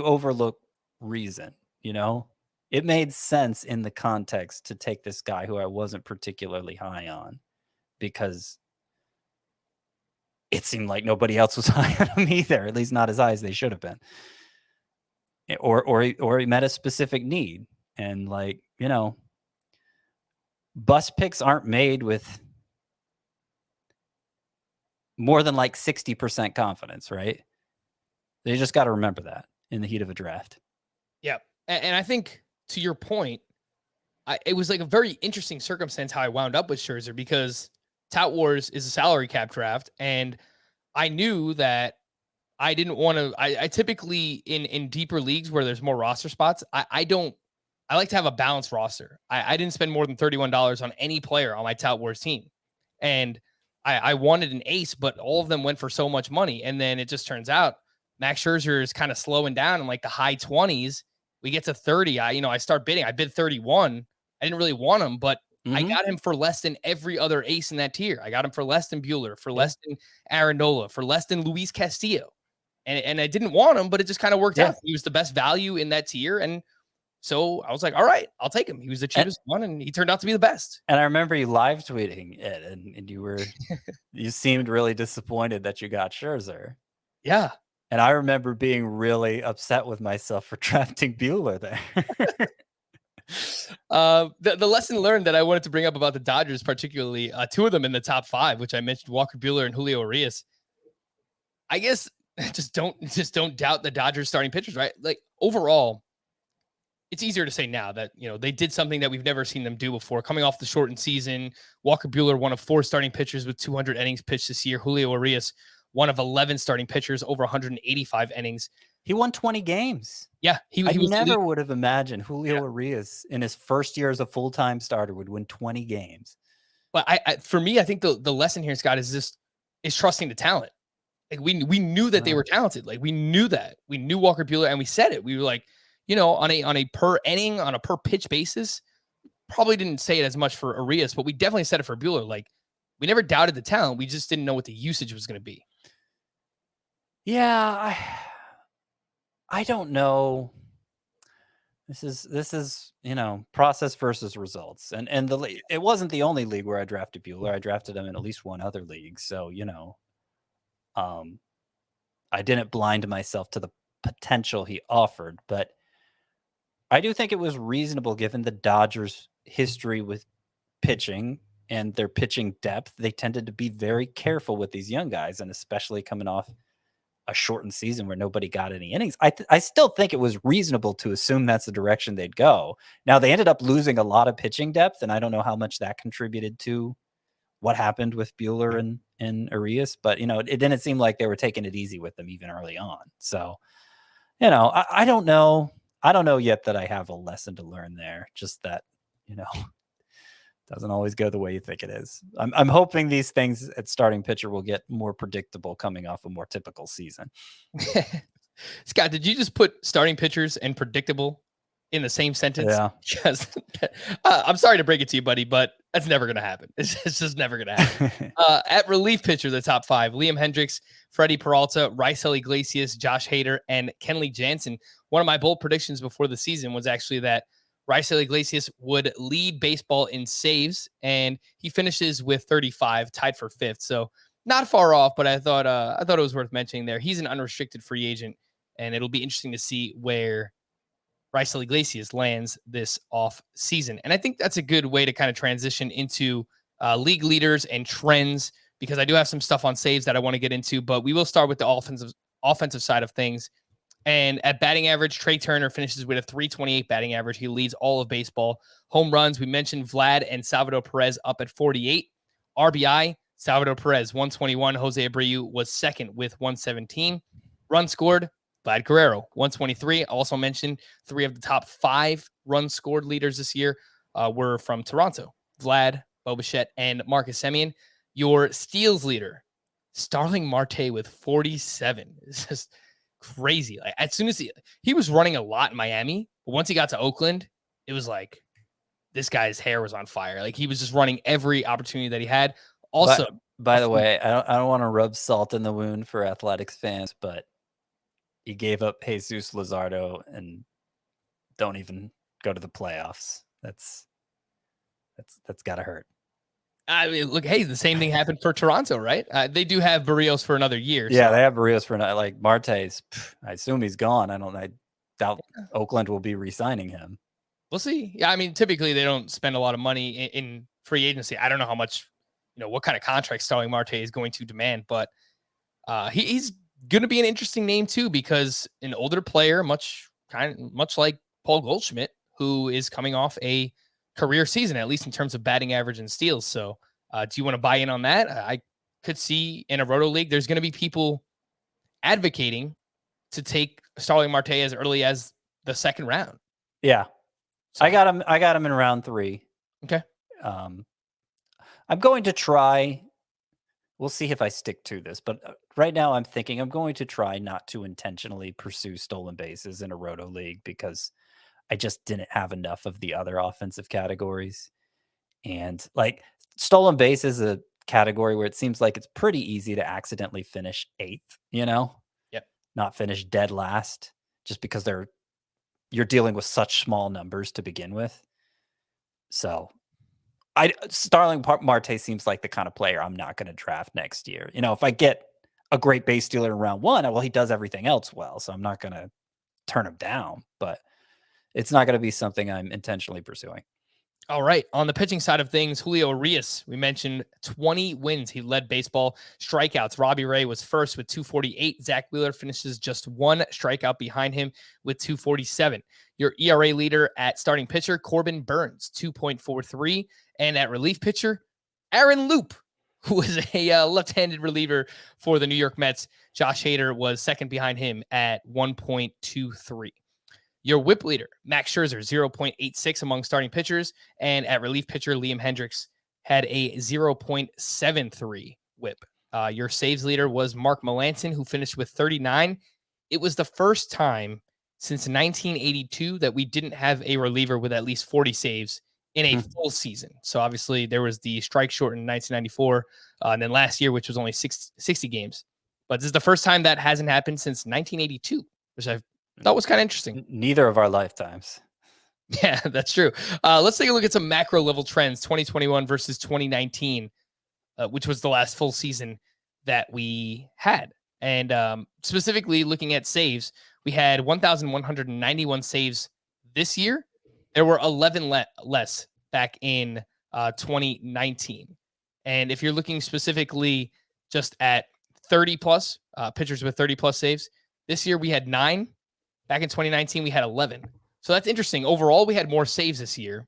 overlook reason, you know? It made sense in the context to take this guy who I wasn't particularly high on because it seemed like nobody else was high on him either, at least not as high as they should have been. Or he met a specific need. And like, you know, bus picks aren't made with more than like 60% confidence, right? They just got to remember that in the heat of a draft. Yeah. And I think to your point, it was like a very interesting circumstance how I wound up with Scherzer because Tout Wars is a salary cap draft. And I knew that I didn't want to, I typically in deeper leagues where there's more roster spots, I like to have a balanced roster. I didn't spend more than $31 on any player on my Tout Wars team. And I wanted an ace, but all of them went for so much money. And then it just turns out Max Scherzer is kind of slowing down in like the high 20s. We get to 30. I start bidding. I bid 31. I didn't really want him, but I got him for less than every other ace in that tier. I got him for less than Buehler, for less than Aaron Nola, for less than Luis Castillo. And I didn't want him, but it just kind of worked out. He was the best value in that tier. And so I was like, all right, I'll take him. He was the cheapest one, and he turned out to be the best. And I remember you live tweeting it, and you seemed really disappointed that you got Scherzer. Yeah. And I remember being really upset with myself for drafting Buehler there. The lesson learned that I wanted to bring up about the Dodgers, particularly two of them in the top 5, which I mentioned, Walker Buehler and Julio Urias. I guess just don't doubt the Dodgers starting pitchers, right? Like overall, it's easier to say now that, you know, they did something that we've never seen them do before. Coming off the shortened season, Walker Buehler, one of 4 starting pitchers with 200 innings pitched this year. Julio Urias, one of 11 starting pitchers, over 185 innings. He won 20 games. Yeah. He never would have imagined Julio Urias in his first year as a full-time starter would win 20 games. But for me, I think the lesson here, Scott, is trusting the talent. Like we knew that they were talented. Like we knew that. We knew Walker Buehler, and we said it. We were like, you know, on a per inning, on a per pitch basis, probably didn't say it as much for Urias, but we definitely said it for Buehler. Like we never doubted the talent. We just didn't know what the usage was going to be. Yeah, I don't know. This is, you know, process versus results. And it wasn't the only league where I drafted Buehler. I drafted him in at least one other league. So, you know, I didn't blind myself to the potential he offered, but I do think it was reasonable given the Dodgers' history with pitching and their pitching depth. They tended to be very careful with these young guys, and especially coming off a shortened season where nobody got any innings. I still think it was reasonable to assume that's the direction they'd go. Now, they ended up losing a lot of pitching depth, and I don't know how much that contributed to what happened with Buehler and Urias, but, you know, it didn't seem like they were taking it easy with them even early on. So, you know, I don't know. I don't know yet that I have a lesson to learn there. Just that, you know, doesn't always go the way you think it is. I'm hoping these things at starting pitcher will get more predictable coming off a more typical season. Scott, did you just put starting pitchers and predictable in the same sentence? Yeah. Because I'm sorry to break it to you, buddy, but that's never going to happen. It's just never going to happen. At relief pitcher, the top 5, Liam Hendricks, Freddie Peralta, Raisel Iglesias, Josh Hader, and Kenley Jansen. One of my bold predictions before the season was actually that Raisel Iglesias would lead baseball in saves, and he finishes with 35, tied for 5th. So not far off, but I thought it was worth mentioning there. He's an unrestricted free agent, and it'll be interesting to see where Raisel Iglesias lands this off season. And I think that's a good way to kind of transition into league leaders and trends, because I do have some stuff on saves that I want to get into, but we will start with the offensive side of things. And at batting average, Trey Turner finishes with a 328 batting average. He leads all of baseball. Home runs, we mentioned Vlad and Salvador Perez up at 48. RBI, Salvador Perez, 121. Jose Abreu was second with 117. Runs scored, Vlad Guerrero, 123. Also mentioned 3 of the top 5 runs scored leaders this year were from Toronto. Vlad, Bo Bichette, and Marcus Semien. Your steals leader, Starling Marte with 47. It's just crazy. Like as soon as he was running a lot in Miami, but once he got to Oakland, it was like this guy's hair was on fire. Like he was just running every opportunity that he had. Also, by the way, I don't want to rub salt in the wound for Athletics fans, but he gave up Jesus Luzardo and don't even go to the playoffs. That's gotta hurt. I mean, look, hey, the same thing happened for Toronto, right? They do have Barrios for another year. Yeah, so. they have Barrios for another. Like Marte's, I assume he's gone. I doubt Oakland will be re-signing him. We'll see. Yeah, I mean, typically they don't spend a lot of money in free agency. I don't know how much, what kind of contract Starling Marte is going to demand, but he's going to be an interesting name too because an older player, much like Paul Goldschmidt, who is coming off a career season, at least in terms of batting average and steals. So, do you want to buy in on that? I could see in a roto league, there's going to be people advocating to take Starling Marte as early as the second round. Yeah. So. I got him in round 3. Okay. I'm going to try. We'll see if I stick to this, but right now I'm thinking I'm going to try not to intentionally pursue stolen bases in a roto league because I just didn't have enough of the other offensive categories. And like stolen base is a category where it seems like it's pretty easy to accidentally finish 8th, Yep. Not finish dead last just because you're dealing with such small numbers to begin with. So Starling Marte seems like the kind of player I'm not going to draft next year. If I get a great base stealer in round 1, well, he does everything else well, so I'm not going to turn him down, but it's not going to be something I'm intentionally pursuing. All right. On the pitching side of things, Julio Urias, we mentioned 20 wins. He led baseball strikeouts. Robbie Ray was first with 248. Zach Wheeler finishes just 1 strikeout behind him with 247. Your ERA leader at starting pitcher, Corbin Burns, 2.43. And at relief pitcher, Aaron Loop, who is a left-handed reliever for the New York Mets. Josh Hader was second behind him at 1.23. Your whip leader, Max Scherzer, 0.86 among starting pitchers. And at relief pitcher, Liam Hendricks had a 0.73 whip. Your saves leader was Mark Melancon, who finished with 39. It was the first time since 1982 that we didn't have a reliever with at least 40 saves in a full season. So obviously there was the strike short in 1994, and then last year, which was only 60 games. But this is the first time that hasn't happened since 1982, which I thought was kind of interesting. Neither of our lifetimes. Yeah, that's true. Let's take a look at some macro level trends, 2021 versus 2019, which was the last full season that we had. And specifically looking at saves, we had 1,191 saves this year. There were 11 less back in 2019. And if you're looking specifically just at 30 plus pitchers with 30 plus saves, this year we had 9. Back in 2019, we had 11. So that's interesting. Overall, we had more saves this year,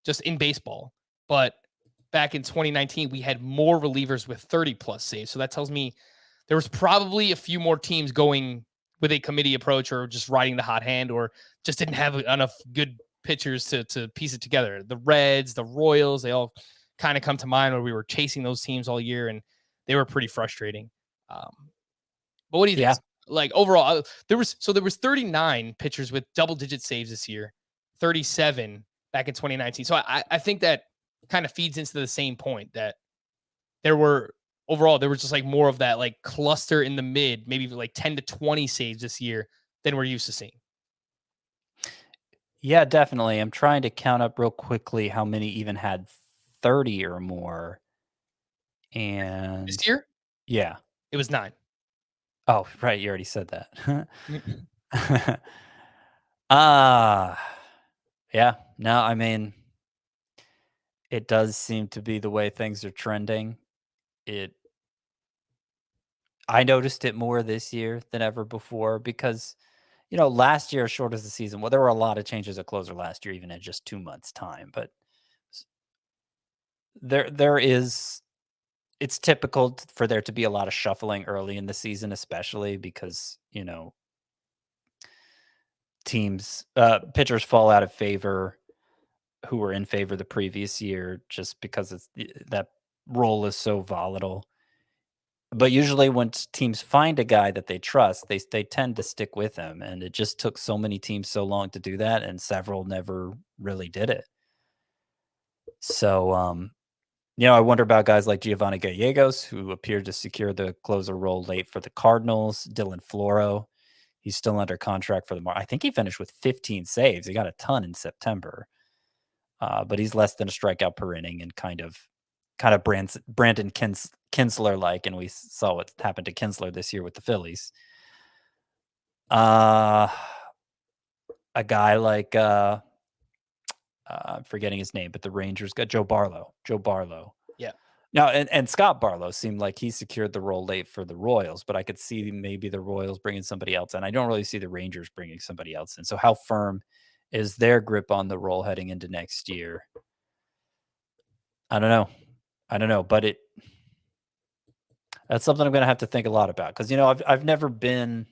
just in baseball. But back in 2019, we had more relievers with 30 plus saves. So that tells me there was probably a few more teams going with a committee approach or just riding the hot hand or just didn't have enough good pitchers to piece it together. The Reds, the Royals, they all kind of come to mind where we were chasing those teams all year and they were pretty frustrating. But what do you think? Yeah. Like overall, there was 39 pitchers with double-digit saves this year, 37 back in 2019. So I think that kind of feeds into the same point that there was just like more of that like cluster in the mid, maybe like 10 to 20 saves this year than we're used to seeing. Yeah, definitely. I'm trying to count up real quickly how many even had 30 or more. And This year, yeah, it was 9. Oh, right. You already said that. Yeah. No, I mean, it does seem to be the way things are trending. I noticed it more this year than ever before because, last year, as short as the season, well, there were a lot of changes at closer last year, even in just 2 months' time. But it's typical for there to be a lot of shuffling early in the season, especially because, pitchers fall out of favor who were in favor the previous year just because that role is so volatile. But usually when teams find a guy that they trust, they tend to stick with him. And it just took so many teams so long to do that, and several never really did it. So, I wonder about guys like Giovanni Gallegos, who appeared to secure the closer role late for the Cardinals. Dylan Floro, he's still under contract for the I think he finished with 15 saves. He got a ton in September, but he's less than a strikeout per inning and kind of Brandon Kinsler like, and we saw what happened to Kinsler this year with the Phillies. A guy like I'm forgetting his name, but the Rangers got Joe Barlow. Yeah. Now, and Scott Barlow seemed like he secured the role late for the Royals, but I could see maybe the Royals bringing somebody else in. I don't really see the Rangers bringing somebody else in. So how firm is their grip on the role heading into next year? I don't know, but that's something I'm going to have to think a lot about because, I've never been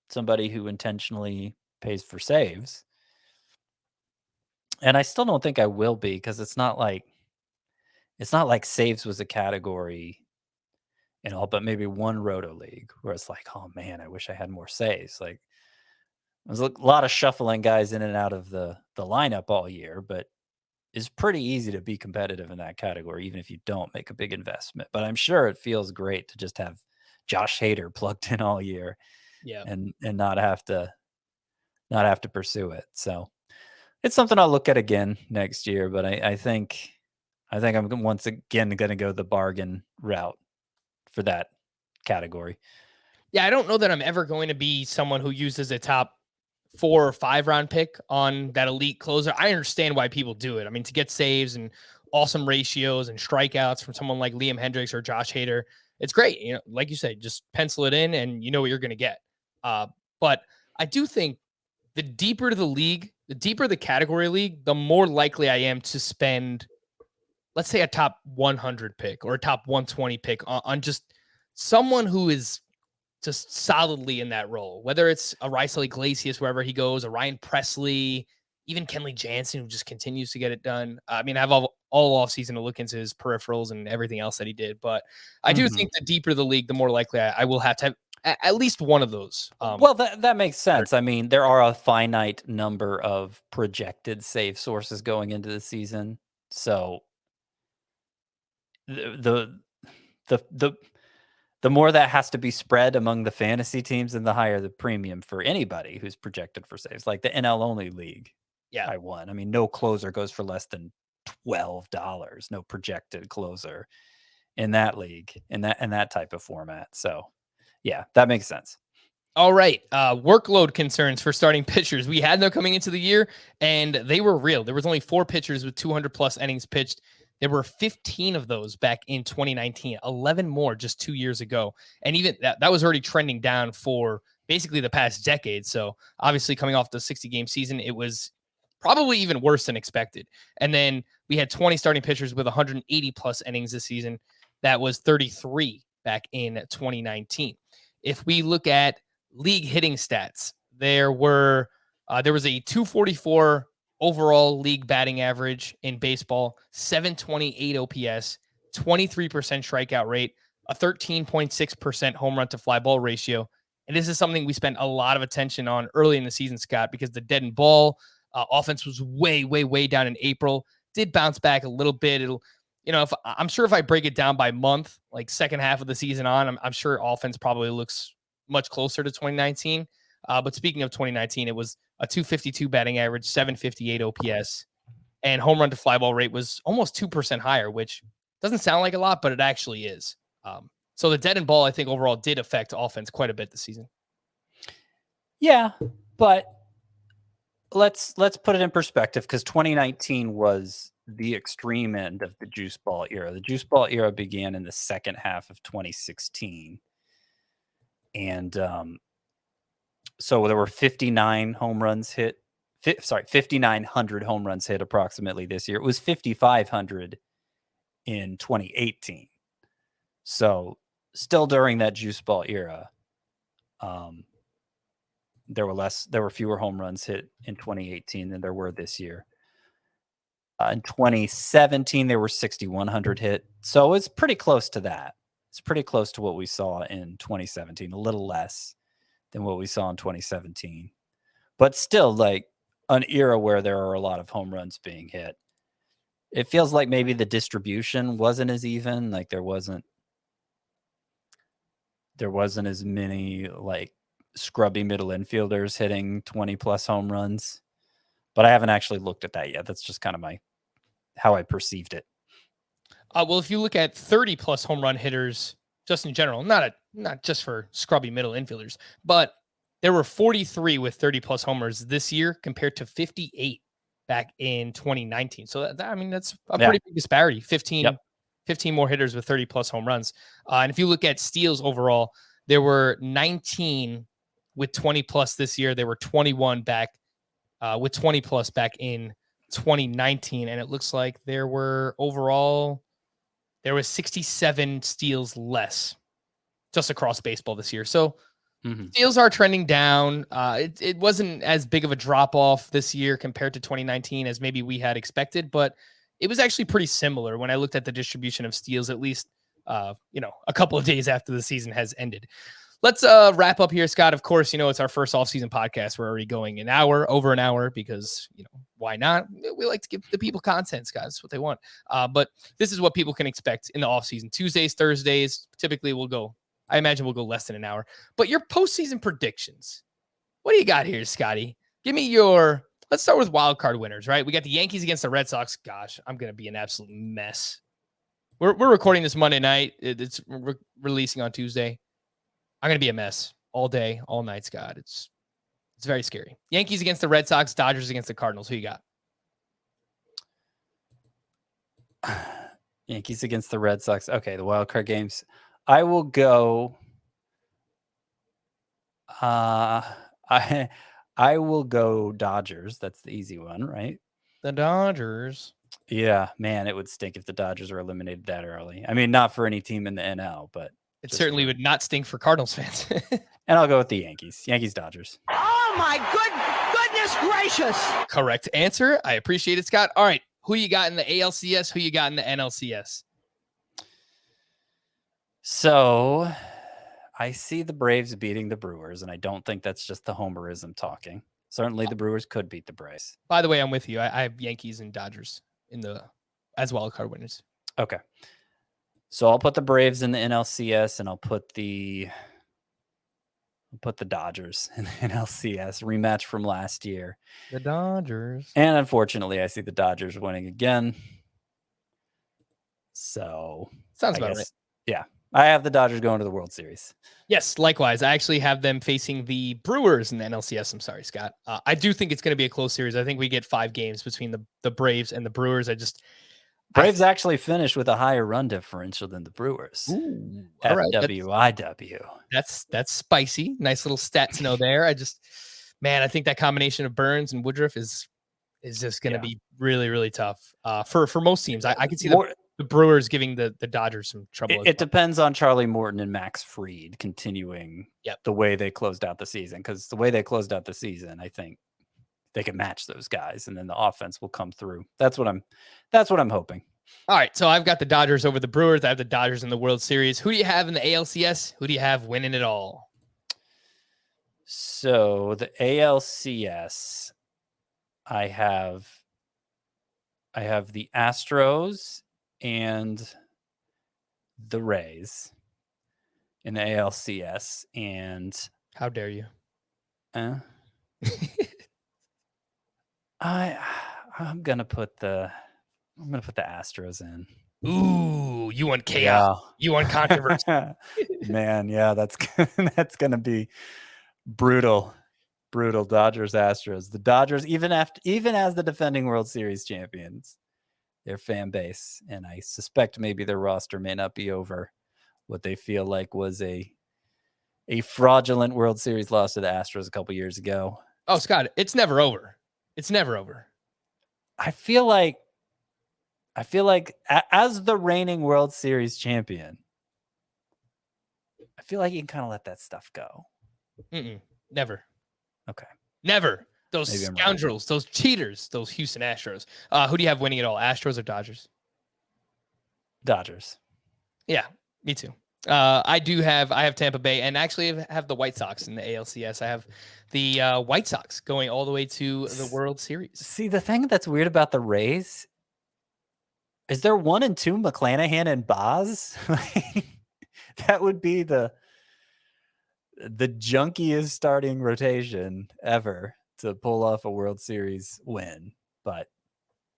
somebody who intentionally pays for saves. And I still don't think I will be because it's not like saves was a category in all but maybe one roto league where it's like, oh man, I wish I had more saves. Like there's a lot of shuffling guys in and out of the lineup all year, but it's pretty easy to be competitive in that category, even if you don't make a big investment. But I'm sure it feels great to just have Josh Hader plugged in all year, Yeah. and not have to pursue it. So it's something I'll look at again next year. But I think I'm once again going to go the bargain route for that category. Yeah, I don't know that I'm ever going to be someone who uses a top 4 or 5 round pick on that elite closer. I understand why people do it. I mean, to get saves and awesome ratios and strikeouts from someone like Liam Hendricks or Josh Hader, it's great. Like you said, just pencil it in and you know what you're going to get. But I do think the deeper to the league, the deeper the category league, the more likely I am to spend, let's say, a top 100 pick or a top 120 pick on just someone who is just solidly in that role, whether it's a Raisel Iglesias, wherever he goes, a Ryan Presley, even Kenley Jansen, who just continues to get it done. I mean, I have all off season to look into his peripherals and everything else that he did, but I do think the deeper the league, the more likely I will have to have at least one of those. Well, that makes sense. I mean, there are a finite number of projected save sources going into the season, so the more that has to be spread among the fantasy teams, and the higher the premium for anybody who's projected for saves. Like the NL only league, Yeah. I won. I mean, no closer goes for less than $12. No projected closer in that league, in that type of format. So, yeah, that makes sense. All right. Workload concerns for starting pitchers. We had them coming into the year, and they were real. There was only 4 pitchers with 200+ innings pitched. There were 15 of those back in 2019, 11 more just 2 years ago. And even that was already trending down for basically the past decade. So obviously coming off the 60-game season, it was probably even worse than expected. And then we had 20 starting pitchers with 180+ innings this season. That was 33 back in 2019. If we look at league hitting stats, there was a 244 overall league batting average in baseball, 728 OPS, 23% strikeout rate, a 13.6% home run to fly ball ratio. And this is something we spent a lot of attention on early in the season, Scott, because the dead and ball offense was way, way, way down in April. Did bounce back a little bit. I'm sure if I break it down by month, like second half of the season on, I'm sure offense probably looks much closer to 2019. But speaking of 2019, it was a 252 batting average, 758 OPS, and home run to fly ball rate was almost 2% higher, which doesn't sound like a lot, but it actually is. So the dead and ball, I think overall did affect offense quite a bit this season. Yeah, but let's put it in perspective because 2019 was the extreme end of the juice ball era. The juice ball era began in the second half of 2016. And so there were 59 home runs hit. 5,900 home runs hit approximately this year. It was 5,500 in 2018. So still during that juice ball era, there were fewer home runs hit in 2018 than there were this year. In 2017, there were 6,100 hit. So it's pretty close to that. It's pretty close to what we saw in 2017, a little less than what we saw in 2017. But still, like an era where there are a lot of home runs being hit. it feels like maybe the distribution wasn't as even. Like there wasn't as many like scrubby middle infielders hitting 20 plus home runs. But I haven't actually looked at that yet. That's just kind of how I perceived it. Well, if you look at 30 plus home run hitters, just in general, not just for scrubby middle infielders, but there were 43 with 30 plus homers this year compared to 58 back in 2019. So that's a pretty big disparity. 15 more hitters with 30 plus home runs. And if you look at steals overall, there were 19 with 20 plus this year. There were 21 back with 20 plus back in 2019. And it looks like there was 67 steals less just across baseball this year. So steals are trending down. It wasn't as big of a drop off this year compared to 2019 as maybe we had expected, but it was actually pretty similar when I looked at the distribution of steals, at least, a couple of days after the season has ended. Let's wrap up here, Scott. Of course, it's our first offseason podcast. We're already going over an hour because, why not? We like to give the people content, Scott. That's what they want. But this is what people can expect in the offseason. Tuesdays, Thursdays, typically I imagine we'll go less than an hour. But your postseason predictions, what do you got here, Scotty? Give me let's start with wild card winners, right? We got the Yankees against the Red Sox. Gosh, I'm going to be an absolute mess. We're recording this Monday night. It's releasing on Tuesday. I'm going to be a mess all day, all night, Scott. It's very scary. Yankees against the Red Sox, Dodgers against the Cardinals. Who you got? Yankees against the Red Sox. Okay, the wild card games. I will go. I will go Dodgers. That's the easy one, right? The Dodgers. Yeah, man, it would stink if the Dodgers were eliminated that early. I mean, not for any team in the NL, but it certainly would not stink for Cardinals fans. And I'll go with the Yankees. Yankees, Dodgers. Oh, my goodness gracious. Correct answer. I appreciate it, Scott. All right. Who you got in the ALCS? Who you got in the NLCS? So I see the Braves beating the Brewers, and I don't think that's just the homerism talking. Certainly the Brewers could beat the Braves. By the way, I'm with you. I have Yankees and Dodgers as wild card winners. Okay. So I'll put the Braves in the NLCS, and I'll put the Dodgers in the NLCS rematch from last year. The Dodgers. And unfortunately, I see the Dodgers winning again. So sounds about right. Yeah. I have the Dodgers going to the World Series. Yes, likewise. I actually have them facing the Brewers in the NLCS. I'm sorry, Scott. I do think it's going to be a close series. I think we get 5 games between the Braves and the Brewers. Braves actually finished with a higher run differential than the Brewers. Ooh, FWIW. That's spicy. Nice little stat to know there. I think that combination of Burns and Woodruff is just going to be really, really tough for most teams. I can see the Brewers giving the Dodgers some trouble. It depends on Charlie Morton and Max Fried continuing the way they closed out the season. Because the way they closed out the season, I think they can match those guys, and then the offense will come through. That's what I'm hoping. All right, so I've got the Dodgers over the Brewers. I have the Dodgers in the World Series. Who do you have in the ALCS? Who do you have winning it all? So the ALCS, I have the Astros and the Rays in the ALCS, and how dare you? I'm gonna put the Astros in. Ooh, you want chaos? Yeah. You want controversy? Man, yeah, that's gonna be brutal. Dodgers, Astros. The Dodgers, even as the defending World Series champions, their fan base, and I suspect maybe their roster may not be over what they feel like was a fraudulent World Series loss to the Astros a couple years ago. Oh, Scott, it's never over. It's never over. I feel like as the reigning World Series champion, I feel like you can kind of let that stuff go. Never. Okay. Never. Those scoundrels, those cheaters, those Houston Astros. Who do you have winning it all? Astros or Dodgers? Dodgers. Yeah, me too. I have Tampa Bay, and actually I have the White Sox in the ALCS. I have the White Sox going all the way to the World Series. See, the thing that's weird about the Rays Is there 1 and 2 McClanahan and Boz? That would be the junkiest starting rotation ever to pull off a World Series win. But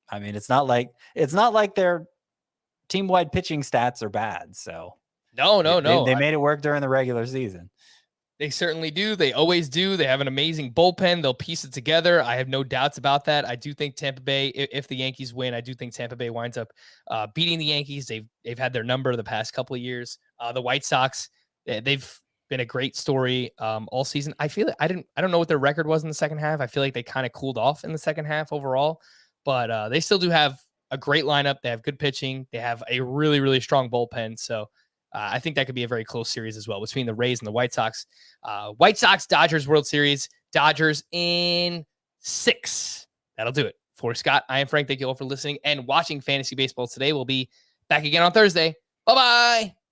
I mean, it's not like their team-wide pitching stats are bad. So No. They made it work during the regular season. They certainly do. They always do. They have an amazing bullpen. They'll piece it together. I have no doubts about that. I do think Tampa Bay, if the Yankees win, I do think Tampa Bay winds up beating the Yankees. They've had their number the past couple of years. The White Sox, they've been a great story all season. I feel I don't know what their record was in the second half. I feel like they kind of cooled off in the second half overall, but they still do have a great lineup. They have good pitching. They have a really, really strong bullpen. So I think that could be a very close series as well between the Rays and the White Sox. White Sox, Dodgers World Series. Dodgers in 6. That'll do it. For Scott, I am Frank. Thank you all for listening and watching Fantasy Baseball today. We'll be back again on Thursday. Bye-bye.